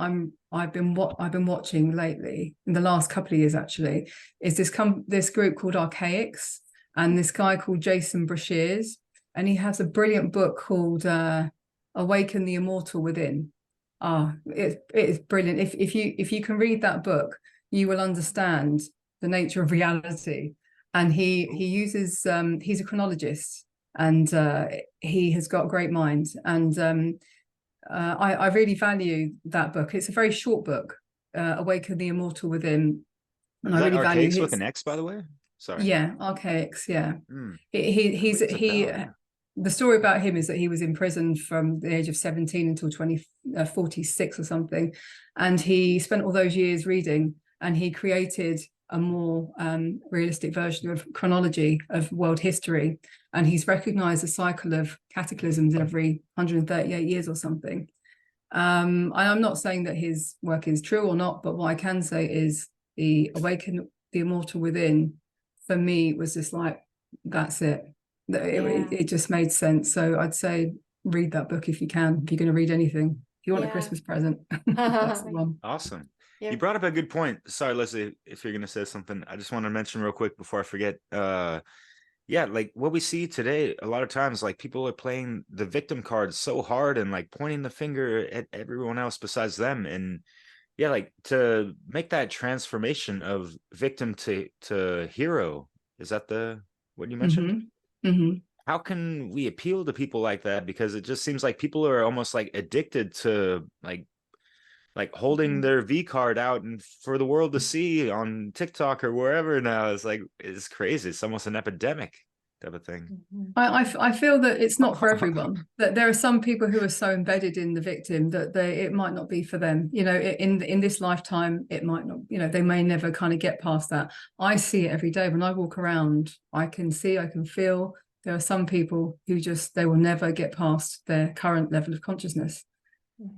I've been watching lately, in the last couple of years actually, is this group called Archaics, and this guy called Jason Brashears, and he has a brilliant book called Awaken the Immortal Within. It is brilliant. If you can read that book, you will understand the nature of reality. And he uses he's a chronologist, and he has got a great mind, and I really value that book. It's a very short book, Awaken the Immortal Within, and I really value his... with an X, by the way? Sorry. Yeah, Archaics, yeah. The story about him is that he was imprisoned from the age of 17 until 46 or something, and he spent all those years reading, and he created a more realistic version of chronology of world history, and he's recognized a cycle of cataclysms every 138 years or something. And I'm not saying that his work is true or not, but what I can say is the Awaken the Immortal Within, for me, was just like, that's it. It just made sense. So I'd say read that book if you can, if you're going to read anything. If you want a Christmas present, that's the one. Awesome. Yeah. You brought up a good point. Sorry, Leslie, if you're going to say something, I just want to mention real quick before I forget. Yeah, like what we see today, a lot of times, like people are playing the victim card so hard and like pointing the finger at everyone else besides them. And yeah, like to make that transformation of victim to hero, is that what you mentioned? How can we appeal to people like that? Because it just seems like people are almost like addicted to like holding their V card out and for the world to see on TikTok or wherever now. It's crazy. It's almost an epidemic type of thing. I feel that it's not for everyone. That there are some people who are so embedded in the victim that it might not be for them. You know, in this lifetime, it might not. You know, they may never kind of get past that. I see it every day when I walk around. I can see, I can feel. There are some people who they will never get past their current level of consciousness.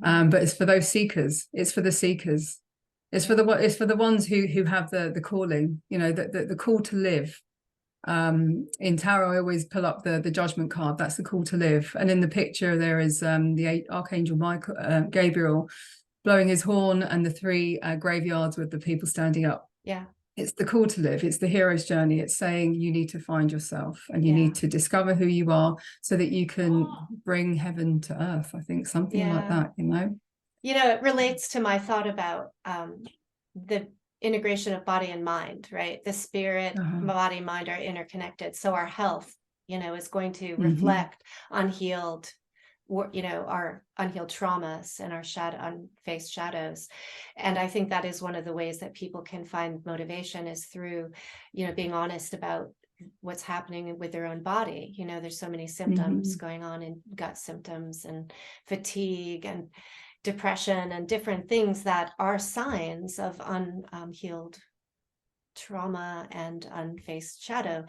But it's for those seekers. It's for the seekers. It's for the ones who have the calling. You know, the call to live. In tarot, I always pull up the judgment card. That's the call to live. And in the picture, there is the Archangel Gabriel blowing his horn, and the three graveyards with the people standing up. Yeah. It's the call to live. It's the hero's journey. It's saying you need to find yourself and you need to discover who you are so that you can bring heaven to earth. I think something like that, you know? You know, it relates to my thought about the integration of body and mind, right? The spirit, body, mind are interconnected. So our health, you know, is going to reflect unhealed, you know, our unhealed traumas and our unfaced shadows. And I think that is one of the ways that people can find motivation is through, you know, being honest about what's happening with their own body. You know, there's so many symptoms going on, and gut symptoms and fatigue and depression and different things that are signs of unhealed trauma and unfaced shadow.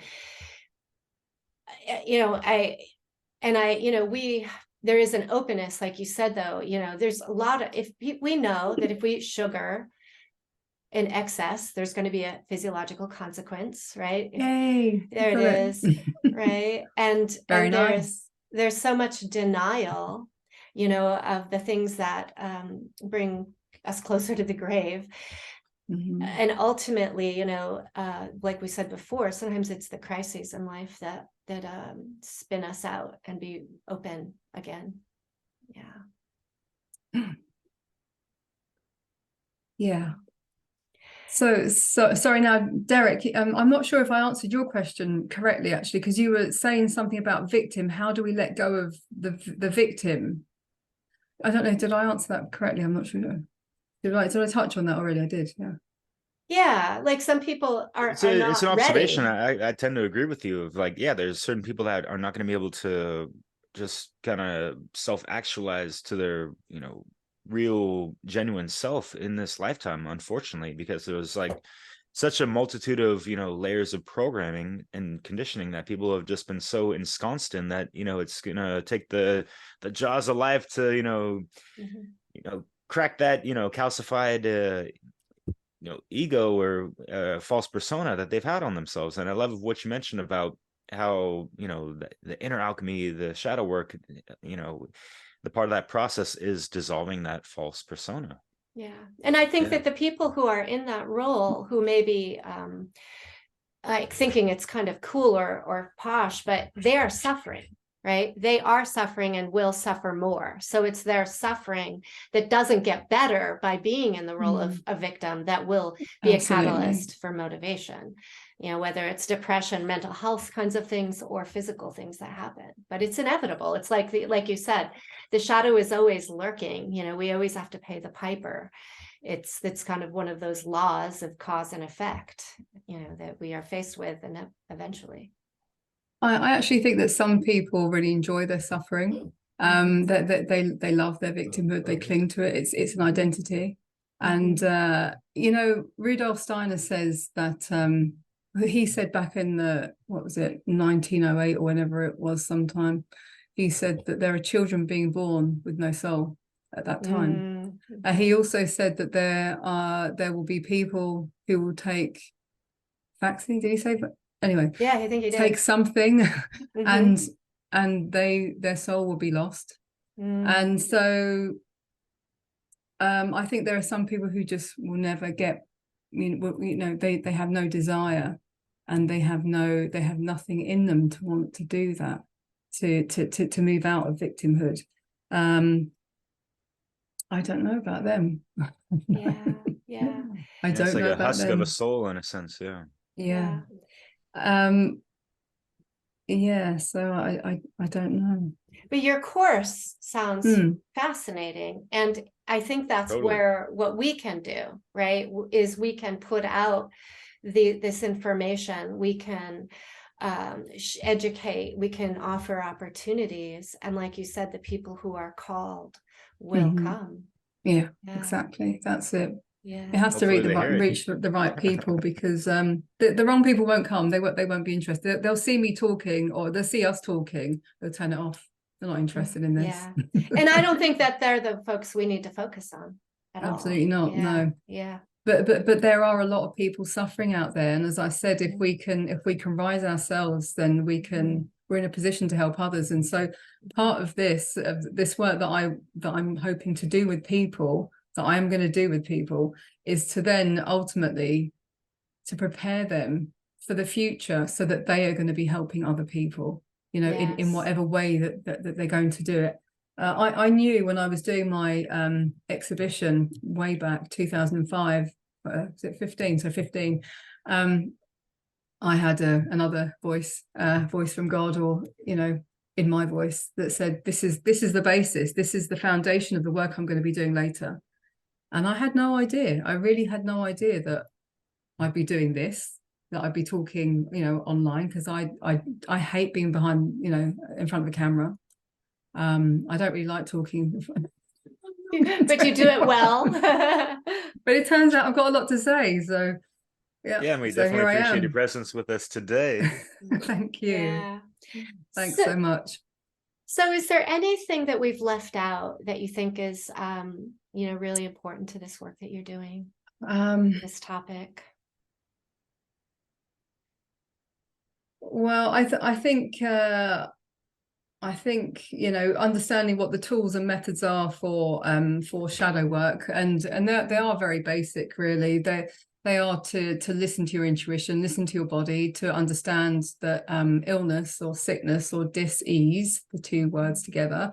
You know, there is an openness, like you said, though, you know, there's a lot of, if we know that if we eat sugar in excess, there's going to be a physiological consequence, right? Yay, there it is, right? And there's so much denial, you know, of the things that bring us closer to the grave. And ultimately, you know, like we said before, sometimes it's the crises in life that spin us out and be open again. Yeah. So sorry now, Derek, I'm not sure if I answered your question correctly, actually, because you were saying something about victim. How do we let go of the victim? I don't know. Did I answer that correctly? I'm not sure. Did I touch on that already? I did. Yeah, like some people it's an observation. Ready. I tend to agree with you of like, yeah, there's certain people that are not going to be able to just kind of self-actualize to their, you know, real genuine self in this lifetime, unfortunately, because there was like such a multitude of, you know, layers of programming and conditioning that people have just been so ensconced in that, you know, it's gonna take the jaws of life to, you know, crack that, you know, calcified you know, ego or false persona that they've had on themselves. And I love what you mentioned about how, you know, the inner alchemy, the shadow work, you know, the part of that process is dissolving that false persona. Yeah. And I think that the people who are in that role, who may be like thinking it's kind of cool or posh, but they are suffering, right? They are suffering and will suffer more. So it's their suffering that doesn't get better by being in the role of a victim that will be a catalyst for motivation. You know, whether it's depression, mental health kinds of things, or physical things that happen. But it's inevitable. It's like like you said, the shadow is always lurking. You know, we always have to pay the piper. It's kind of one of those laws of cause and effect, you know, that we are faced with, and eventually. I actually think that some people really enjoy their suffering. That they love their victimhood. They cling to it. It's an identity. And you know, Rudolph Steiner says that he said back in the, what was it, 1908 or whenever it was, sometime, he said that there are children being born with no soul at that time. He also said that there will be people who will take vaccine. Did he say? But anyway, yeah, I think he did. Take something, and their soul will be lost. And so I think there are some people who just will never get, you know, they have no desire, and they have nothing in them to want to do that, to move out of victimhood. I don't know about them. Yeah. I don't it's like know a about husk them. of a soul in a sense. Yeah. So I don't know. But your course sounds fascinating, and I think that's where what we can do, right, is we can put out this information, we can educate, we can offer opportunities, and like you said, the people who are called will come. Yeah, exactly. That's it. Yeah, it has Hopefully to reach the right people, because the wrong people won't come. They won't be interested. They'll see me talking, or they'll see us talking, they'll turn it off. They're not interested in this. And I don't think that they're the folks we need to focus on at Absolutely all. not. No. Yeah. But there are a lot of people suffering out there, and as I said, if we can rise ourselves, then we're in a position to help others. And so part of this work that I'm hoping to do with people, that I'm going to do with people, is to then ultimately to prepare them for the future, so that they are going to be helping other people, you know, in whatever way that they're going to do it. I knew when I was doing my exhibition way back 2005, was it 15? So 15. I had another voice from God, or, you know, in my voice, that said, this is the basis, this is the foundation of the work I'm going to be doing later. And I had no idea. I really had no idea that I'd be doing this, that I'd be talking, you know, online, because I hate being behind, you know, in front of a camera. I don't really like talking. But you do it well. But it turns out I've got a lot to say. So yeah, and we definitely appreciate your presence with us today. Thank you. Yeah. Thanks so much. So is there anything that we've left out that you think is you know, really important to this work that you're doing, this topic? Well, I think you know, understanding what the tools and methods are for shadow work, and they are very basic, really. They are to listen to your intuition, listen to your body, to understand that illness or sickness or dis-ease, the two words together,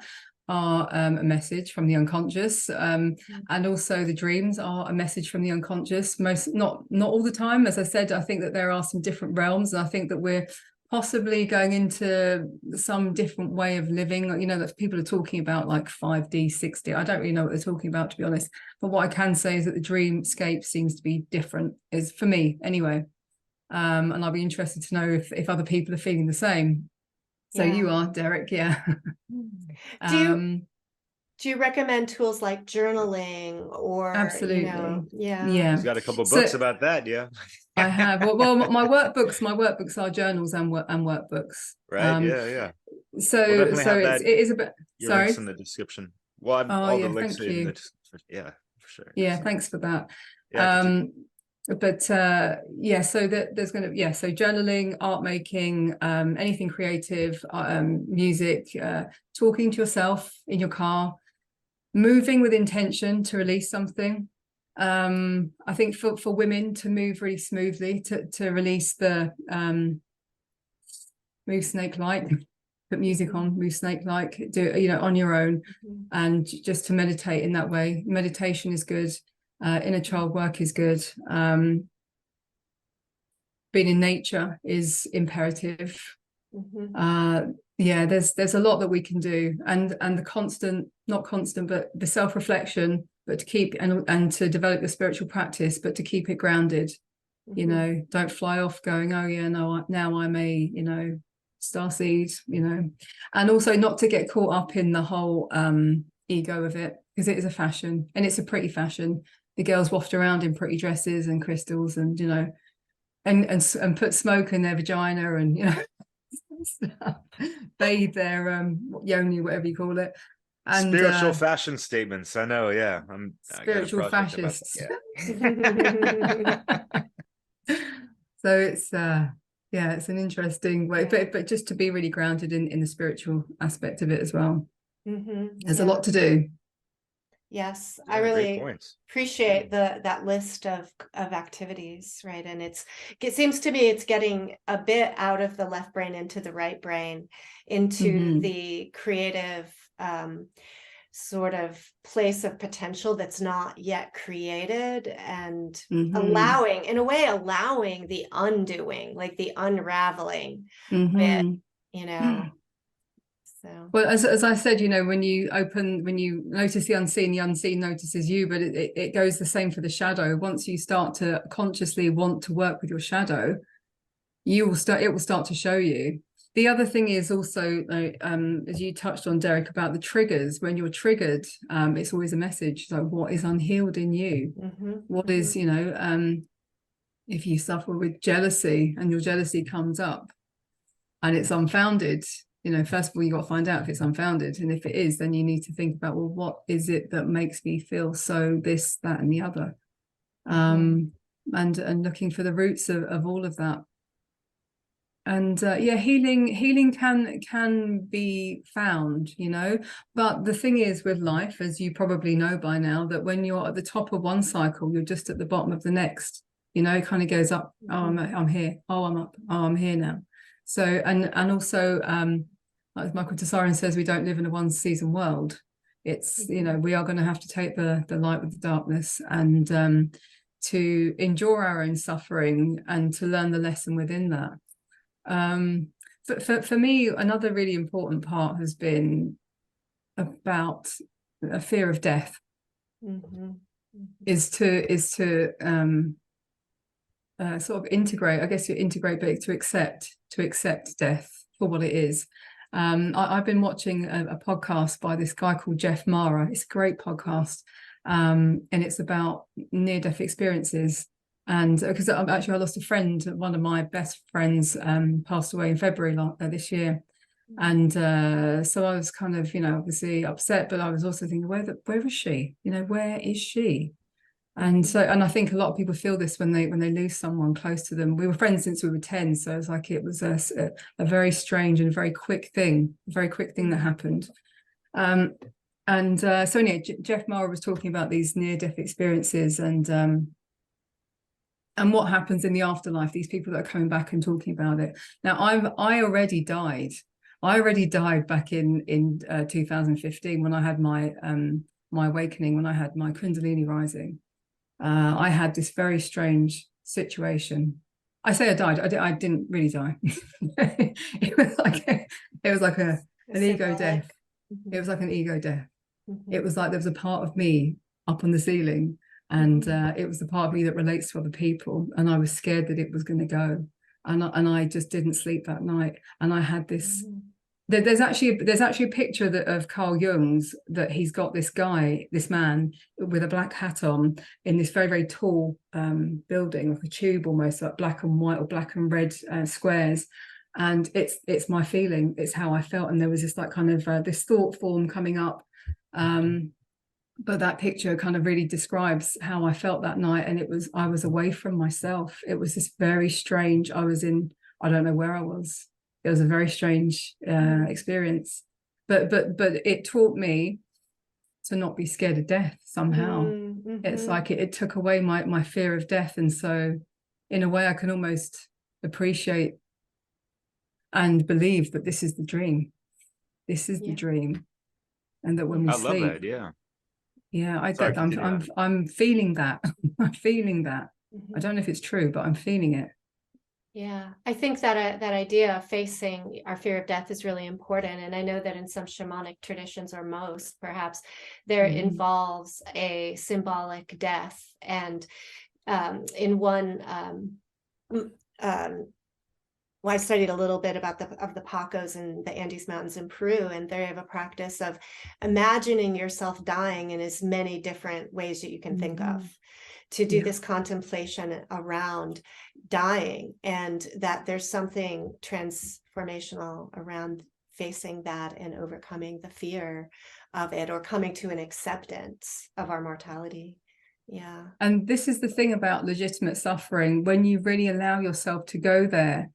are a message from the unconscious, and also the dreams are a message from the unconscious. Not all the time, as I said. I think that there are some different realms, and I think that we're possibly going into some different way of living, you know, that people are talking about, like 5D, 6D. I don't really know what they're talking about, to be honest, but what I can say is that the dreamscape seems to be different, is for me anyway. And I'll be interested to know if other people are feeling the same. So you are, Derek. Do you recommend tools like journaling, or absolutely, you know, He's got a couple of books about that. I have. Well, my workbooks are journals and workbooks. Right. So we'll it is a bit. Sorry, links in the description. Well, all the links are in the description. For sure. Yeah, thanks for that. But so there's going to so journaling, art making, anything creative, music, talking to yourself in your car, moving with intention to release something. I think for women, to move really smoothly, to release the move snake-like, put music on, move snake-like, do it, you know, on your own, and just to meditate in that way. Meditation is good. Inner child work is good. Being in nature is imperative. There's a lot that we can do, and the but the self-reflection, but to keep and to develop the spiritual practice, but to keep it grounded. You know, don't fly off going, oh yeah, no, now I'm a, you know, starseed, you know, and also not to get caught up in the whole ego of it, because it is a fashion, and it's a pretty fashion. the girls waft around in pretty dresses and crystals, and you know, and put smoke in their vagina, and you know, bathe their yoni, whatever you call it. And spiritual fashion statements. I know, yeah. I got a spiritual project about fascists. that, yeah. So it's yeah, it's an interesting way, but just to be really grounded in the spiritual aspect of it as well. There's a lot to do. Yes, Yeah, I really great points. appreciate that list of activities, right? And it seems to me it's getting a bit out of the left brain into the right brain, into the creative sort of place of potential that's not yet created, and allowing, in a way, allowing the undoing, like the unraveling bit, you know. So. Well, as I said, you know, when you notice the unseen notices you, but it goes the same for the shadow. Once you start to consciously want to work with your shadow, it will start to show you. The other thing is also, as you touched on, Derek, about the triggers. When you're triggered, it's always a message. So what is unhealed in you? What is, you know, if you suffer with jealousy and your jealousy comes up and it's unfounded, you know, first of all, you got to find out if it's unfounded. And if it is, then you need to think about, well, what is it that makes me feel so this, that, and the other? And looking for the roots of all of that. And yeah, healing can be found, you know, but the thing is with life, as you probably know by now, that when you're at the top of one cycle, you're just at the bottom of the next. You know, it kind of goes up. Oh, I'm here. Oh, I'm up. Oh, I'm here now. So and also as Michael Tessarian says, we don't live in a one season world. It's, you know, we are going to have to take the light with the darkness, and to endure our own suffering and to learn the lesson within that. For me, another really important part has been about a fear of death. Is to sort of integrate, I guess you integrate, but to accept death for what it is. I've been watching a podcast by this guy called Jeff Mara. It's a great podcast, and it's about near-death experiences. And because I lost a friend, one of my best friends passed away in February this year. And so I was kind of, you know, obviously upset, but I was also thinking, where is she? You know, where is she? And so, and I think a lot of people feel this when they lose someone close to them. We were friends since we were 10, so it's like it was a very strange and very quick thing that happened. So anyway, Jeff Mara was talking about these near-death experiences and what happens in the afterlife. These people that are coming back and talking about it. Now, I already died. I already died back in 2015 when I had my awakening, when I had my Kundalini rising. I had this very strange situation. I say I died. I didn't really die. It was like an ego death. It was like an ego death. It was like there was a part of me up on the ceiling, and it was the part of me that relates to other people, and I was scared that it was going to go, and I just didn't sleep that night. And I had this. There's actually a picture of Carl Jung's, that he's got this man with a black hat on in this very, very tall building, like a tube almost, like black and white or black and red squares. And it's my feeling, it's how I felt. And there was this like kind of this thought form coming up. But that picture kind of really describes how I felt that night. And I was away from myself. It was this very strange, I don't know where I was. It was a very strange experience, but it taught me to not be scared of death somehow. It's like it took away my fear of death, and so in a way I can almost appreciate and believe that this is the dream. This is the dream, and that when we sleep, love that. I'm feeling that. I'm feeling that. I don't know if it's true, but I'm feeling it. Yeah, I think that idea of facing our fear of death is really important. And I know that in some shamanic traditions, or most perhaps, there involves a symbolic death. And in one well, I studied a little bit about the Pacos in the Andes Mountains in Peru, and they have a practice of imagining yourself dying in as many different ways that you can think of, to do this contemplation around dying, and that there's something transformational around facing that and overcoming the fear of it, or coming to an acceptance of our mortality. Yeah. And this is the thing about legitimate suffering: when you really allow yourself to go there,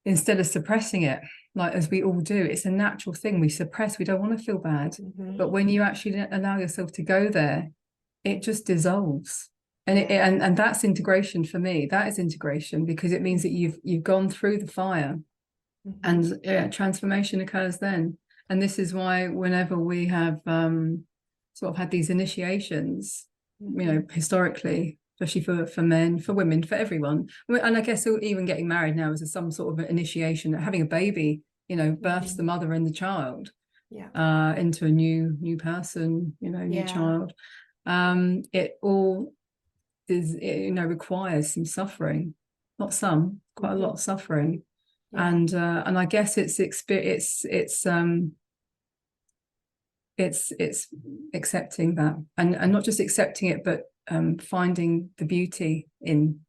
instead of suppressing it, like as we all do, it's a natural thing. We suppress, we don't want to feel bad. But when you actually allow yourself to go there, it just dissolves. And and that's integration for me. That is integration, because it means that you've gone through the fire, and transformation occurs then. And this is why whenever we have sort of had these initiations, you know, historically, especially for men, for women, for everyone, and I guess even getting married now is some sort of an initiation. Having a baby, you know, births the mother and the child into a new person, you know, new child. It all is, you know, requires some suffering, not some, quite a lot of suffering. And I guess it's accepting that, and not just accepting it, but finding the beauty in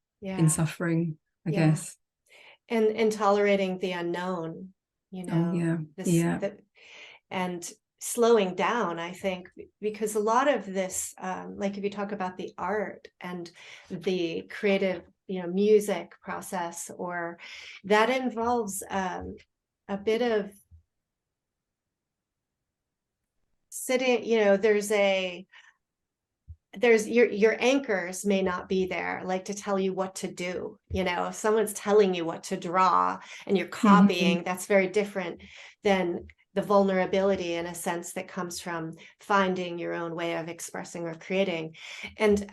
suffering, I guess, and tolerating the unknown, you know. And slowing down, I think, because a lot of this, like if you talk about the art and the creative, you know, music process, or that involves a bit of sitting, you know, there's your anchors may not be there, like to tell you what to do. You know, if someone's telling you what to draw and you're copying, that's very different than the vulnerability, in a sense, that comes from finding your own way of expressing or creating. And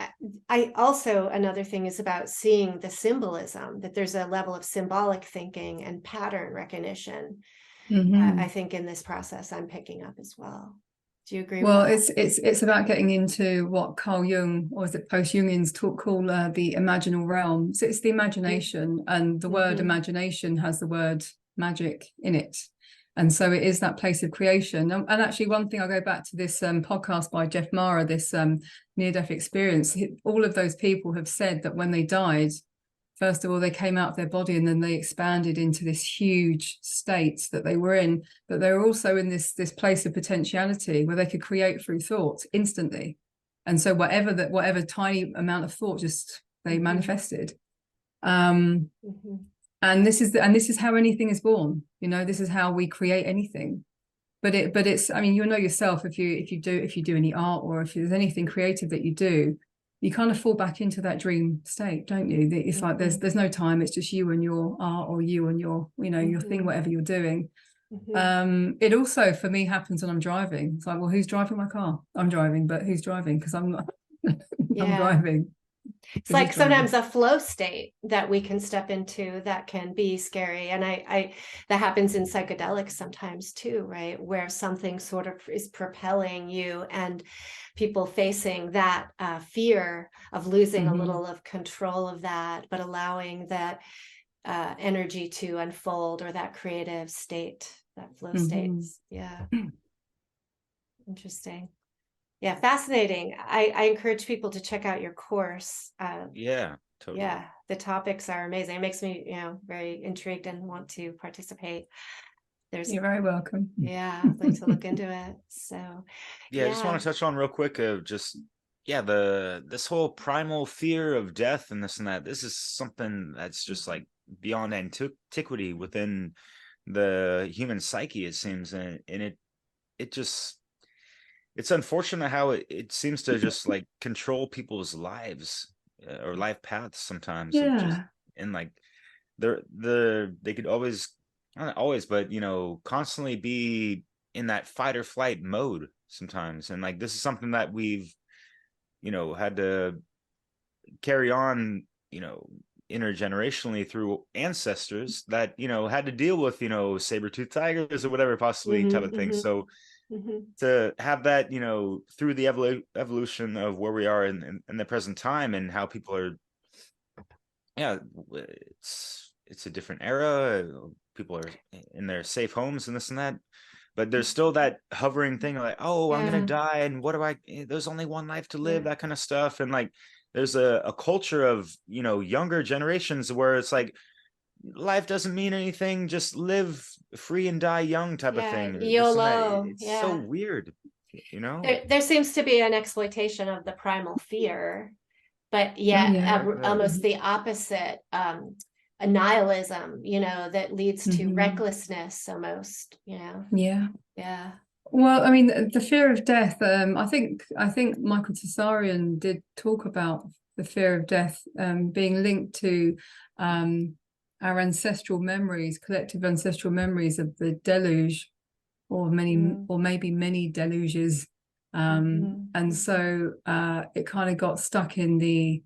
I also, another thing is about seeing the symbolism, that there's a level of symbolic thinking and pattern recognition. I think in this process I'm picking up as well. Do you agree? Well, it's about getting into what Carl Jung, or is it post-Jungians call the imaginal realm. So it's the imagination, and the word imagination has the word magic in it. And so it is that place of creation. And actually, one thing, I'll go back to this podcast by Jeff Mara, this near-death experience. All of those people have said that when they died, first of all, they came out of their body, and then they expanded into this huge state that they were in. But they were also in this place of potentiality where they could create through thought instantly. And so whatever tiny amount of thought, just they manifested. And this is how anything is born. You know, this is how we create anything. But it's, I mean, you'll know yourself, if you do any art, or if there's anything creative that you do, you kind of fall back into that dream state, don't you? It's like there's no time. It's just you and your art, or you and your, you know, your thing, whatever you're doing. It also, for me, happens when I'm driving. It's like, well, who's driving my car? I'm driving, but who's driving? Because I'm not. I'm driving. It's like sometimes a flow state that we can step into that can be scary. And I that happens in psychedelics sometimes too, right? Where something sort of is propelling you, and people facing that fear of losing a little of control of that, but allowing that energy to unfold, or that creative state, that flow states. Yeah. Interesting. Yeah, fascinating. I encourage people to check out your course. Yeah, totally. Yeah, the topics are amazing. It makes me, you know, very intrigued and want to participate. You're very welcome. Yeah, I'd like to look into it. So I just want to touch on real quick of just this whole primal fear of death and this and that. This is something that's just like beyond antiquity within the human psyche, it seems, and it just, it's unfortunate how it seems to just like control people's lives or life paths sometimes. And like they could always, not always, but you know, constantly be in that fight or flight mode sometimes. And like this is something that we've, you know, had to carry on, you know, intergenerationally through ancestors that, you know, had to deal with, you know, saber-toothed tigers or whatever possibly type of thing. So to have that, you know, through the evolution of where we are in the present time, and how people are, it's a different era. People are in their safe homes and this and that. But there's still that hovering thing like, oh, I'm gonna die, and what do I? There's only one life to live, that kind of stuff. And like, there's a culture of, you know, younger generations where it's like, life doesn't mean anything, just live free and die young type of thing. Or this and that. YOLO. It's so weird, you know. There seems to be an exploitation of the primal fear, but yet almost the opposite, a nihilism, you know, that leads to recklessness almost, you know. Yeah. Well, I mean, the fear of death, I think Michael Tsarian did talk about the fear of death being linked to our ancestral memories, collective ancestral memories of the deluge, or maybe many deluges. And so it kind of got stuck in the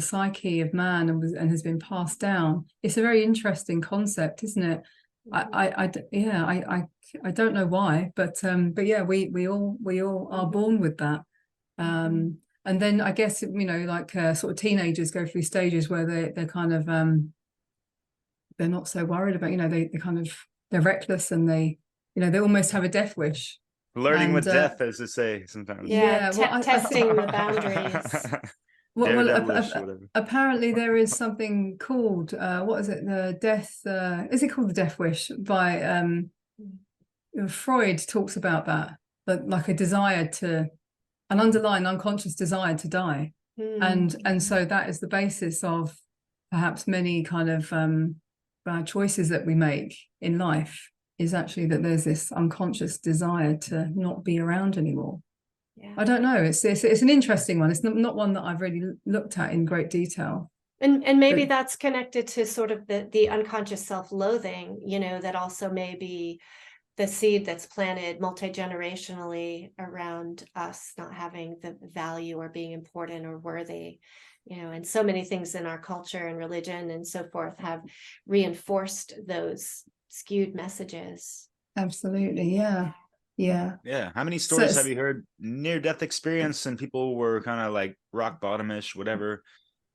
psyche of man and has been passed down. It's a very interesting concept, isn't it? I don't know why, but yeah, we all are born with that. And then I guess, you know, like sort of teenagers go through stages where they're kind of they're not so worried about, you know, they're reckless, and they, you know, they almost have a death wish. Flirting with death, as they say sometimes. Testing the boundaries. Apparently there is something called what is it, the death is it called the death wish? By Freud talks about that, but like a desire to, an underlying unconscious desire to die. And so that is the basis of perhaps many kind of bad choices that we make in life, is actually that there's this unconscious desire to not be around anymore. I don't know. It's an interesting one. It's not one that I've really looked at in great detail. And maybe that's connected to sort of the unconscious self-loathing, you know, that also may be the seed that's planted multi-generationally around us not having the value or being important or worthy, you know, and so many things in our culture and religion and so forth have reinforced those skewed messages. Absolutely. Yeah. How many stories have you heard near-death experience and people were kind of like rock bottom-ish, whatever,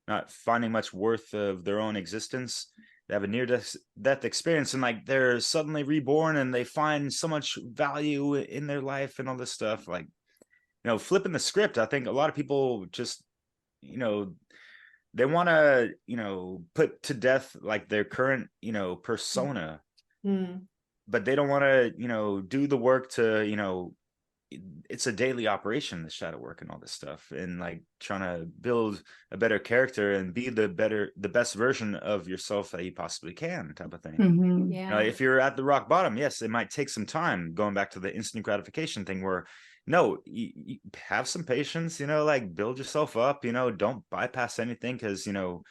not finding much worth of their own existence? They have a near-death experience and like they're suddenly reborn and they find so much value in their life and all this stuff. Like, you know, flipping the script. I think a lot of people just, you know, they want to, you know, put to death like their current, you know, persona. But they don't want to, you know, do the work to, you know, it's a daily operation, the shadow work and all this stuff, and like trying to build a better character and be the best version of yourself that you possibly can, type of thing. You know, if you're at the rock bottom, yes, it might take some time, going back to the instant gratification thing, where no, you have some patience, you know, like build yourself up, you know, don't bypass anything, because, you know,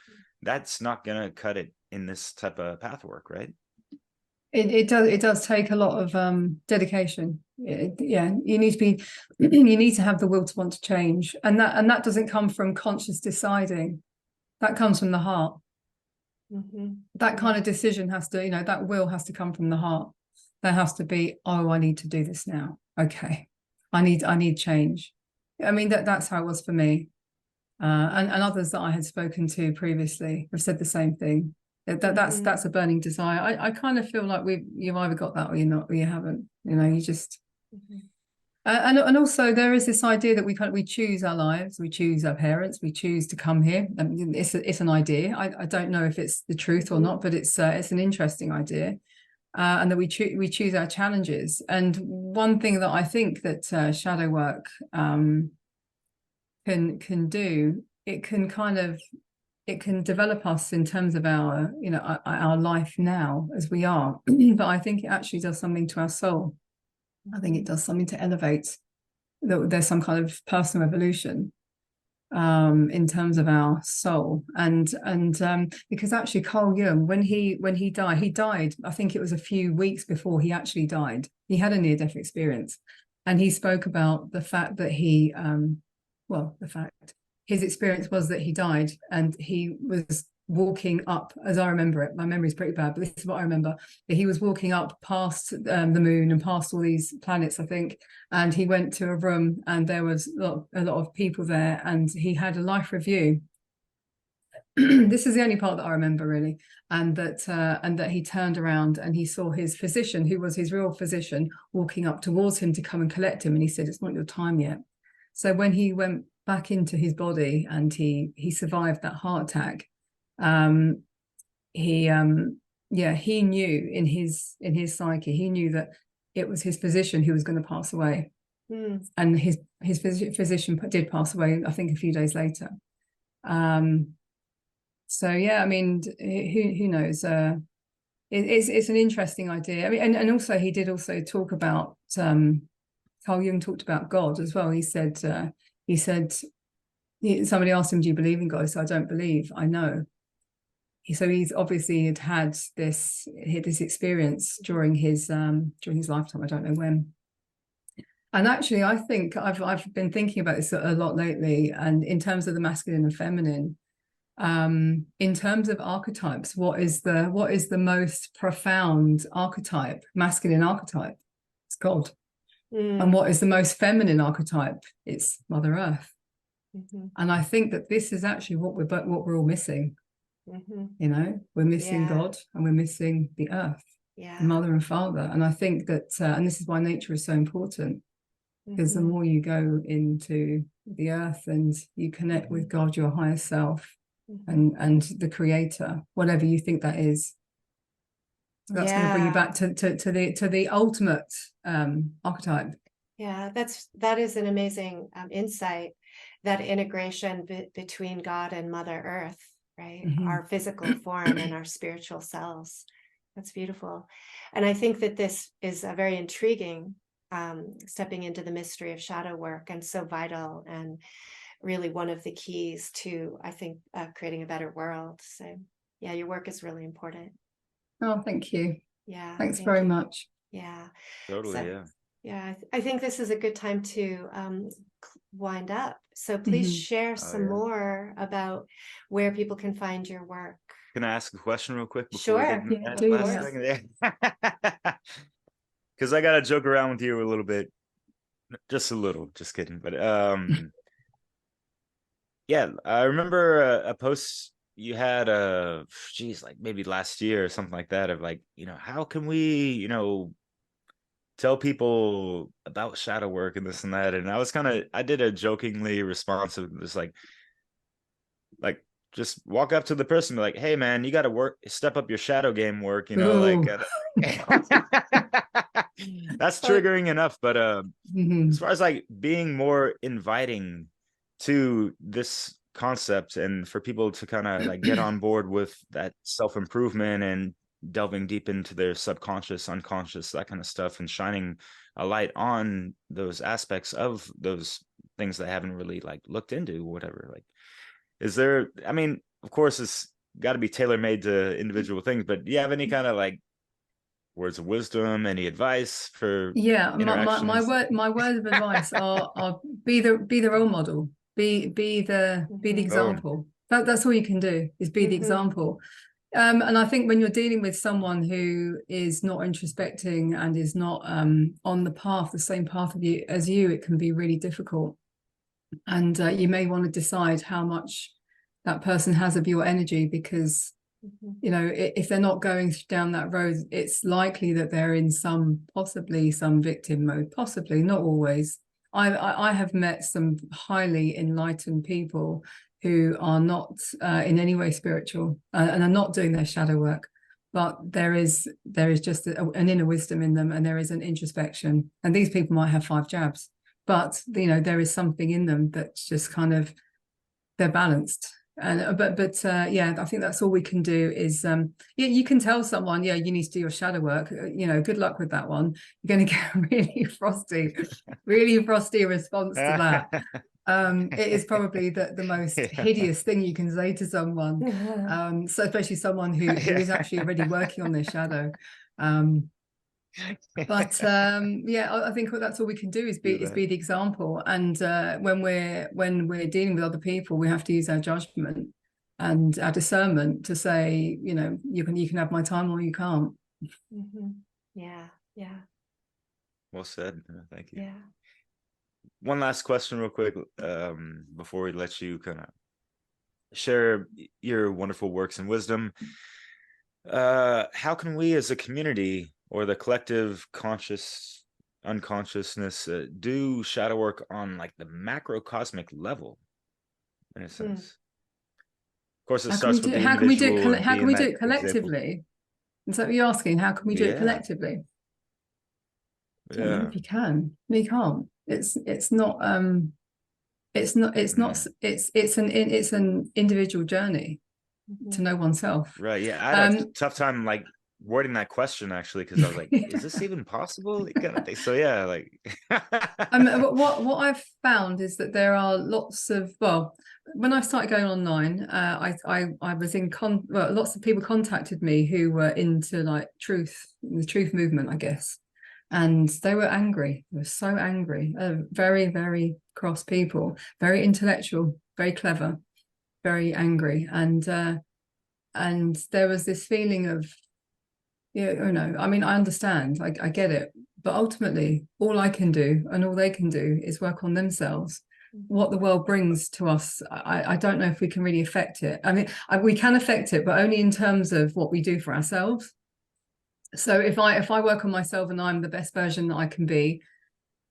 that's not gonna cut it in this type of path work, right? It does take a lot of dedication. You need to have the will to want to change, and that doesn't come from conscious deciding. That comes from the heart. That kind of decision has to, you know, that will has to come from the heart. There has to be, oh, I need to do this now. Okay, I need change. I mean, that's how it was for me, and others that I had spoken to previously have said the same thing. That's a burning desire. I kind of feel like you've either got that or you're not, or you haven't. You know, you just and also there is this idea that we choose our lives, we choose our parents, we choose to come here. It's an idea. I don't know if it's the truth or not, but it's an interesting idea, and that we choose our challenges. And one thing that I think that shadow work can do, it can develop us in terms of our, you know, our life now as we are. But I think it actually does something to our soul. I think it does something to elevate. There's some kind of personal evolution in terms of our soul. And because actually Carl Jung, when he died, I think it was a few weeks before he actually died. He had a near-death experience. And he spoke about the fact that his experience was that he died and he was walking up, as I remember it, my memory is pretty bad, but this is what I remember, that he was walking up past the moon and past all these planets, I think, and he went to a room and there was a lot of people there, and he had a life review. this is the only part that I remember really, and that he turned around and he saw his physician, who was his real physician, walking up towards him to come and collect him, and he said, "It's not your time yet." So when he went back into his body and he survived that heart attack, he knew in his psyche, he knew that it was his physician who was going to pass away. And his physician did pass away, I think, a few days later. So yeah, I mean, who knows? It's an interesting idea. I mean, and also he did also talk about Carl Jung talked about God as well. He said somebody asked him, "Do you believe in God?" He said, "I don't believe, I know." So he's obviously had this experience during his lifetime. I don't know when. And actually, I think I've been thinking about this a lot lately. And in terms of the masculine and feminine, in terms of archetypes, what is the most profound archetype, masculine archetype? It's God. And what is the most feminine archetype? It's Mother Earth. And I think that this is actually what we're all missing. You know, we're missing God, and we're missing the earth, the mother and father. And I think that, and this is why nature is so important, because the more you go into the earth and you connect with God, your higher self, and the creator, whatever you think that is, that's going to bring you back to the ultimate archetype. Yeah, that is an amazing insight, that integration between God and Mother Earth, right? Our physical form and our spiritual selves. That's beautiful. And I think that this is a very intriguing, stepping into the mystery of shadow work, and so vital, and really one of the keys to, I think, creating a better world. So yeah, your work is really important. Oh, thank you. Yeah. Thanks very much. Yeah. Totally. So, yeah, I think this is a good time to wind up. So please share some more about where people can find your work. Can I ask a question real quick before Sure. we get into last thing? Because I gotta joke around with you a little bit, just a little, just kidding. But yeah, I remember a post you had like maybe last year or something like that, of like, how can we, tell people about shadow work and this and that. And I did a jokingly response of just like just walk up to the person and be like, "Hey man, you got to step up your shadow game work," like that's triggering enough. But as far as like being more inviting to this concept, and for people to kind of like get on board with that self-improvement and delving deep into their subconscious, unconscious, that kind of stuff, and shining a light on those aspects of those things they haven't really like looked into, whatever. Like, is there, I mean, of course it's got to be tailor-made to individual things, but do you have any kind of like words of wisdom, any advice for my word of advice are be the role model, be the example. That's all you can do, is be the example. And I think when you're dealing with someone who is not introspecting and is not on the same path as you, it can be really difficult. And you may want to decide how much that person has of your energy, because if they're not going down that road, it's likely that they're in possibly some victim mode, possibly, not always. I have met some highly enlightened people who are not in any way spiritual, and are not doing their shadow work, but there is just an inner wisdom in them, and there is an introspection. And these people might have 5 jabs, but there is something in them that's just kind of, they're balanced. And yeah, I think that's all we can do is you can tell someone, you need to do your shadow work, good luck with that one. You're going to get a really frosty response to that. It is probably the most hideous thing you can say to someone, so especially someone who is actually already working on their shadow. But I think that's all we can do is be the example. And when we're dealing with other people, we have to use our judgment and our discernment to say, you can have my time or you can't. Yeah. Well said. Thank you. Yeah. One last question real quick before we let you kind of share your wonderful works and wisdom. How can we as a community or the collective unconsciousness do shadow work on like the macrocosmic level, in a sense? Of course, it starts with the how can we do individual it, and how can being we do that it example. collectively? Is that what you're asking? How can we do it Yeah, collectively? I don't know yeah. if you can. We can't. It's not Mm. it's an individual journey to know oneself. Right. Yeah, I had a Um, tough time like wording that question actually, because I was like, is this even possible? Kind of thing. So yeah, like what I've found is that there are lots of, well, when I started going online, I was in lots of people contacted me who were into like the truth movement, I guess, and they were angry. They were so angry, very, very cross people, very intellectual, very clever, very angry, and there was this feeling of, yeah, you know, I mean, I understand, I get it, but ultimately, all I can do and all they can do is work on themselves. What the world brings to us, I don't know if we can really affect it. I mean, we can affect it, but only in terms of what we do for ourselves. So if I work on myself and I'm the best version that I can be,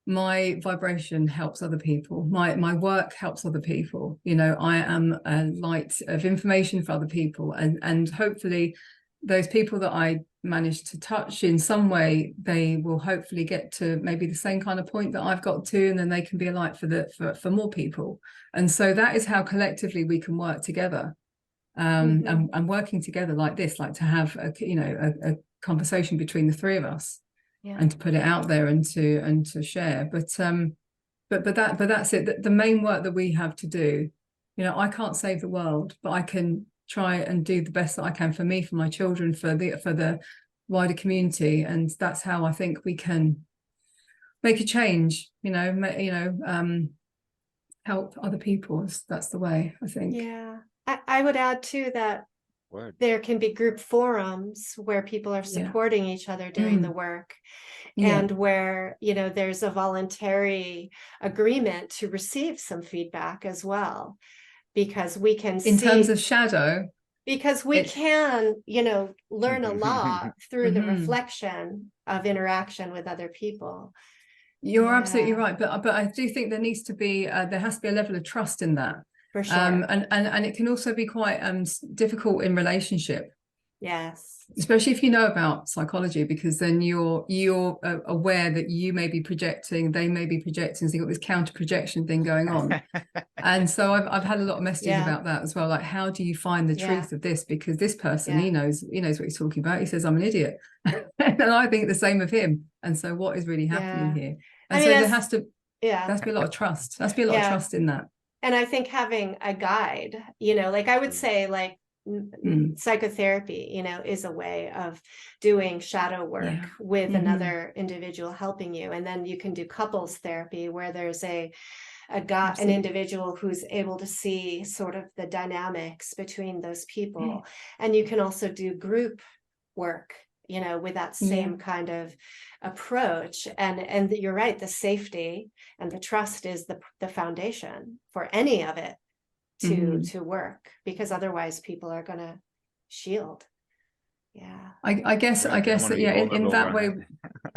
my vibration helps other people. My work helps other people. You know, I am a light of information for other people, and hopefully those people that I manage to touch in some way, they will hopefully get to maybe the same kind of point that I've got to, and then they can be a light for more people. And so that is how collectively we can work together, and working together like this, like to have a conversation between the three of us, and to put it out there and to share. But that's it. The main work that we have to do, you know, I can't save the world, but I can try and do the best that I can for me, for my children, for the wider community, and that's how I think we can make a change. Help other people. That's the way, I think. Yeah, I would add too that word. there can be group forums where people are supporting each other doing the work, and where, you know, there's a voluntary agreement to receive some feedback as well, because we can In terms of shadow, because we can, you know, learn a lot through the reflection of interaction with other people. You're absolutely right, but I do think there needs to be there has to be a level of trust in that, for sure. And it can also be quite difficult in relationship. Yes, especially if you know about psychology, because then you're aware that you may be projecting, they may be projecting, so you've got this counter projection thing going on. And so I've had a lot of messages about that as well, like, how do you find the truth of this? Because this person, he knows what he's talking about. He says I'm an idiot, and I think the same of him. And so what is really happening here? And so there has to be a lot of trust. There has to be a lot of trust in that. And I think having a guide, you know, like I would say, like, psychotherapy, you know, is a way of doing shadow work with another individual helping you. And then you can do couples therapy, where there's an individual who's able to see sort of the dynamics between those people. And you can also do group work, you know, with that same kind of approach. And you're right, the safety and the trust is the foundation for any of it to work, because otherwise people are going to shield. I guess that, in that way.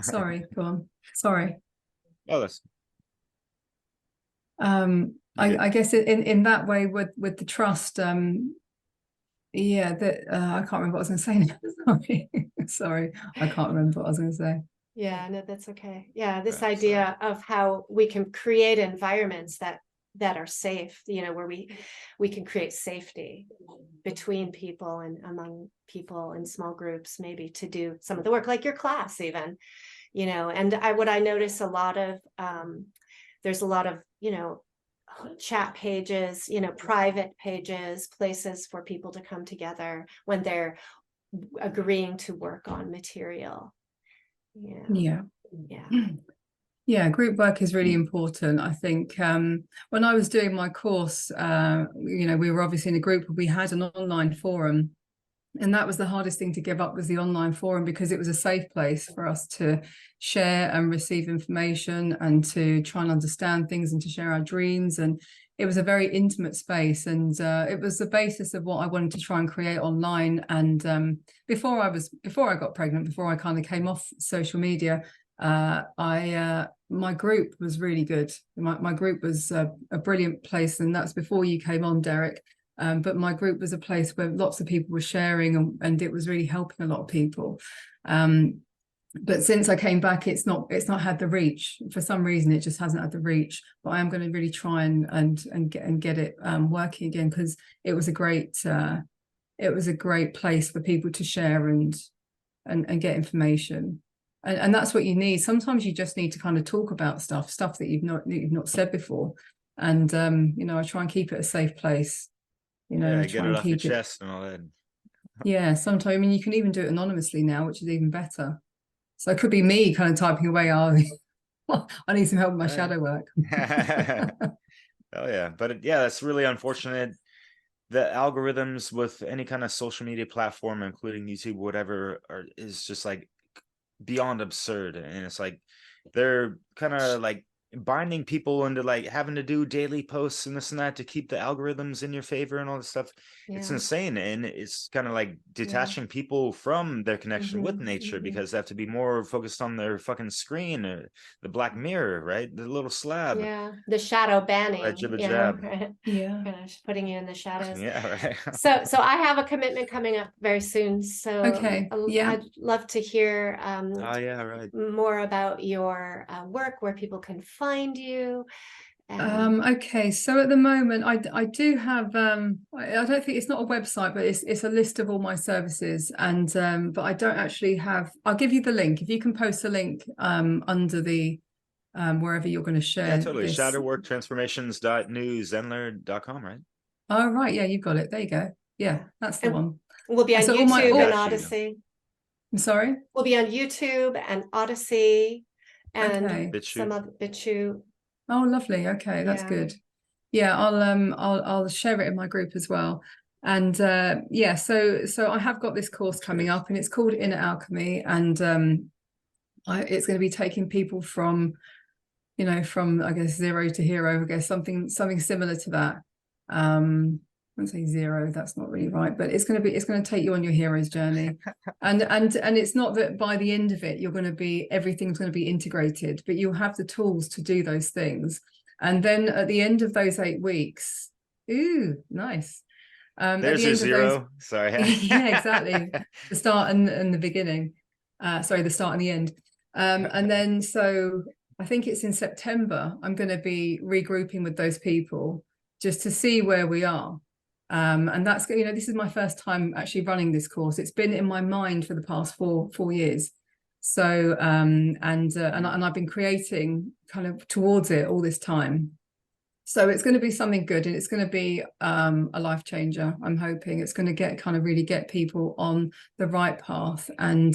Sorry, go on. Sorry. Oh, that's I guess in that way, with the trust, I can't remember what I was going to say now. Sorry, I can't remember what I was going to say. Yeah, no, that's okay. Yeah, this idea of how we can create environments that are safe, you know, where we can create safety between people and among people in small groups, maybe to do some of the work, like your class even, you know. And what I notice a lot of, there's a lot of, you know, chat pages, you know, private pages, places for people to come together when they're agreeing to work on material. Yeah, group work is really important. I think when I was doing my course, you know, we were obviously in a group. We had an online forum, and that was the hardest thing to give up, was the online forum, because it was a safe place for us to share and receive information and to try and understand things and to share our dreams. And it was a very intimate space, and it was the basis of what I wanted to try and create online. And before I got pregnant, before I kind of came off social media, my group was really good. My group was a brilliant place, and that's before you came on, Derek. But my group was a place where lots of people were sharing, and it was really helping a lot of people. But since I came back, it's not had the reach. For some reason, it just hasn't had the reach. But I am going to really try and get it working again, because it was a great place for people to share and get information. And that's what you need. Sometimes you just need to kind of talk about stuff that you've not said before. And I try and keep it a safe place. Get it off your chest and all that. Yeah, sometimes, I mean, you can even do it anonymously now, which is even better. So it could be me kind of typing away, I need some help with my shadow work. Oh yeah, but that's really unfortunate. The algorithms with any kind of social media platform, including YouTube, whatever, is just like beyond absurd. And it's like they're kind of like binding people into like having to do daily posts and this and that to keep the algorithms in your favor and all this stuff. It's insane. And it's kind of like detaching people from their connection with nature, because they have to be more focused on their fucking screen, the black mirror, right? The little slab. The shadow banning. Right, jab. Right? Kind of putting you in the shadows. Right. So I have a commitment coming up very soon. So okay. I'd love to hear more about your work, where people can find you. Okay, so at the moment I do have I don't think, it's not a website, but it's a list of all my services, and but I don't actually have. I'll give you the link if you can post a link under the wherever you're going to share. Yeah, totally. Shadowworktransformations.newzenler.com, right? Oh right, yeah, you've got it. There you go. Yeah, that's the one. We'll be on YouTube and Odyssey. I'm sorry? We'll be on YouTube and Odyssey and BitChute. some other BitChute. Oh, lovely. Okay, that's good. Yeah, I'll share it in my group as well. And so I have got this course coming up, and it's called Inner Alchemy, and it's going to be taking people from I guess 0 to hero, I guess something similar to that. I wouldn't say 0, that's not really right, but it's going to take you on your hero's journey. and it's not that by the end of it everything's going to be integrated, but you'll have the tools to do those things. And then at the end of those 8 weeks, ooh, nice. There's your 0. Sorry. Yeah, exactly. The start and the beginning. The start and the end. And then, so I think it's in September, I'm going to be regrouping with those people just to see where we are. And that's, this is my first time actually running this course. It's been in my mind for the past four years. So, and I've been creating kind of towards it all this time. So it's going to be something good, and it's going to be a life changer. I'm hoping it's going to really get people on the right path, and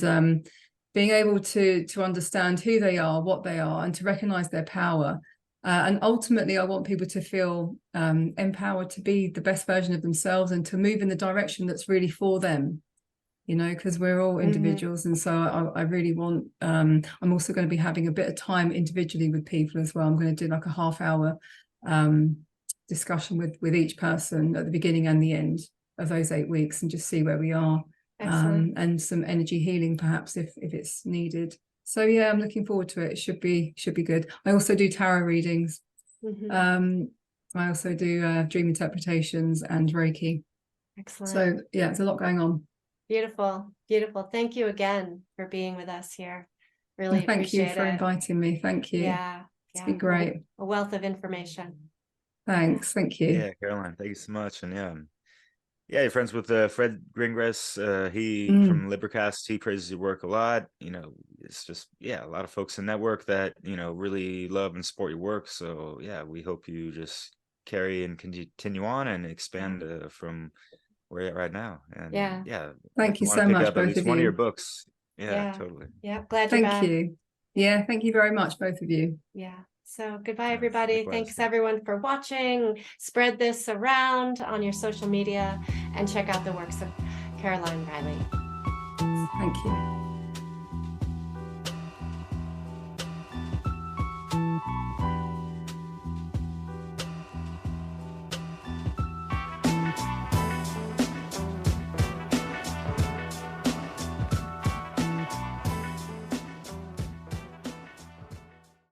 being able to understand who they are, what they are, and to recognize their power. And ultimately, I want people to feel empowered to be the best version of themselves and to move in the direction that's really for them, because we're all individuals. And so I really want, I'm also going to be having a bit of time individually with people as well. I'm going to do like a half-hour discussion with each person at the beginning and the end of those 8 weeks, and just see where we are. And some energy healing perhaps if it's needed. So yeah, I'm looking forward to it. It should be good. I also do tarot readings. I also do dream interpretations and Reiki. Excellent. So yeah, it's a lot going on. Beautiful. Thank you again for being with us here. Really thank you for inviting me. Thank you. It's been great. A wealth of information. Thanks. Thank you. Yeah, Caroline, thank you so much. And yeah, you're friends with Fred Greengrass. He from Libercast. He praises your work a lot. It's just a lot of folks in network that really love and support your work. So yeah, we hope you just carry and continue on and expand from where you're at right now. And thank you so much, both at least of one you. of your books. Yeah, totally. Yeah, glad you're back. Thank you. Yeah, thank you very much, both of you. Yeah. So goodbye, everybody. Likewise. Thanks, everyone, for watching. Spread this around on your social media and check out the works of Caroline Reilly. Thank you.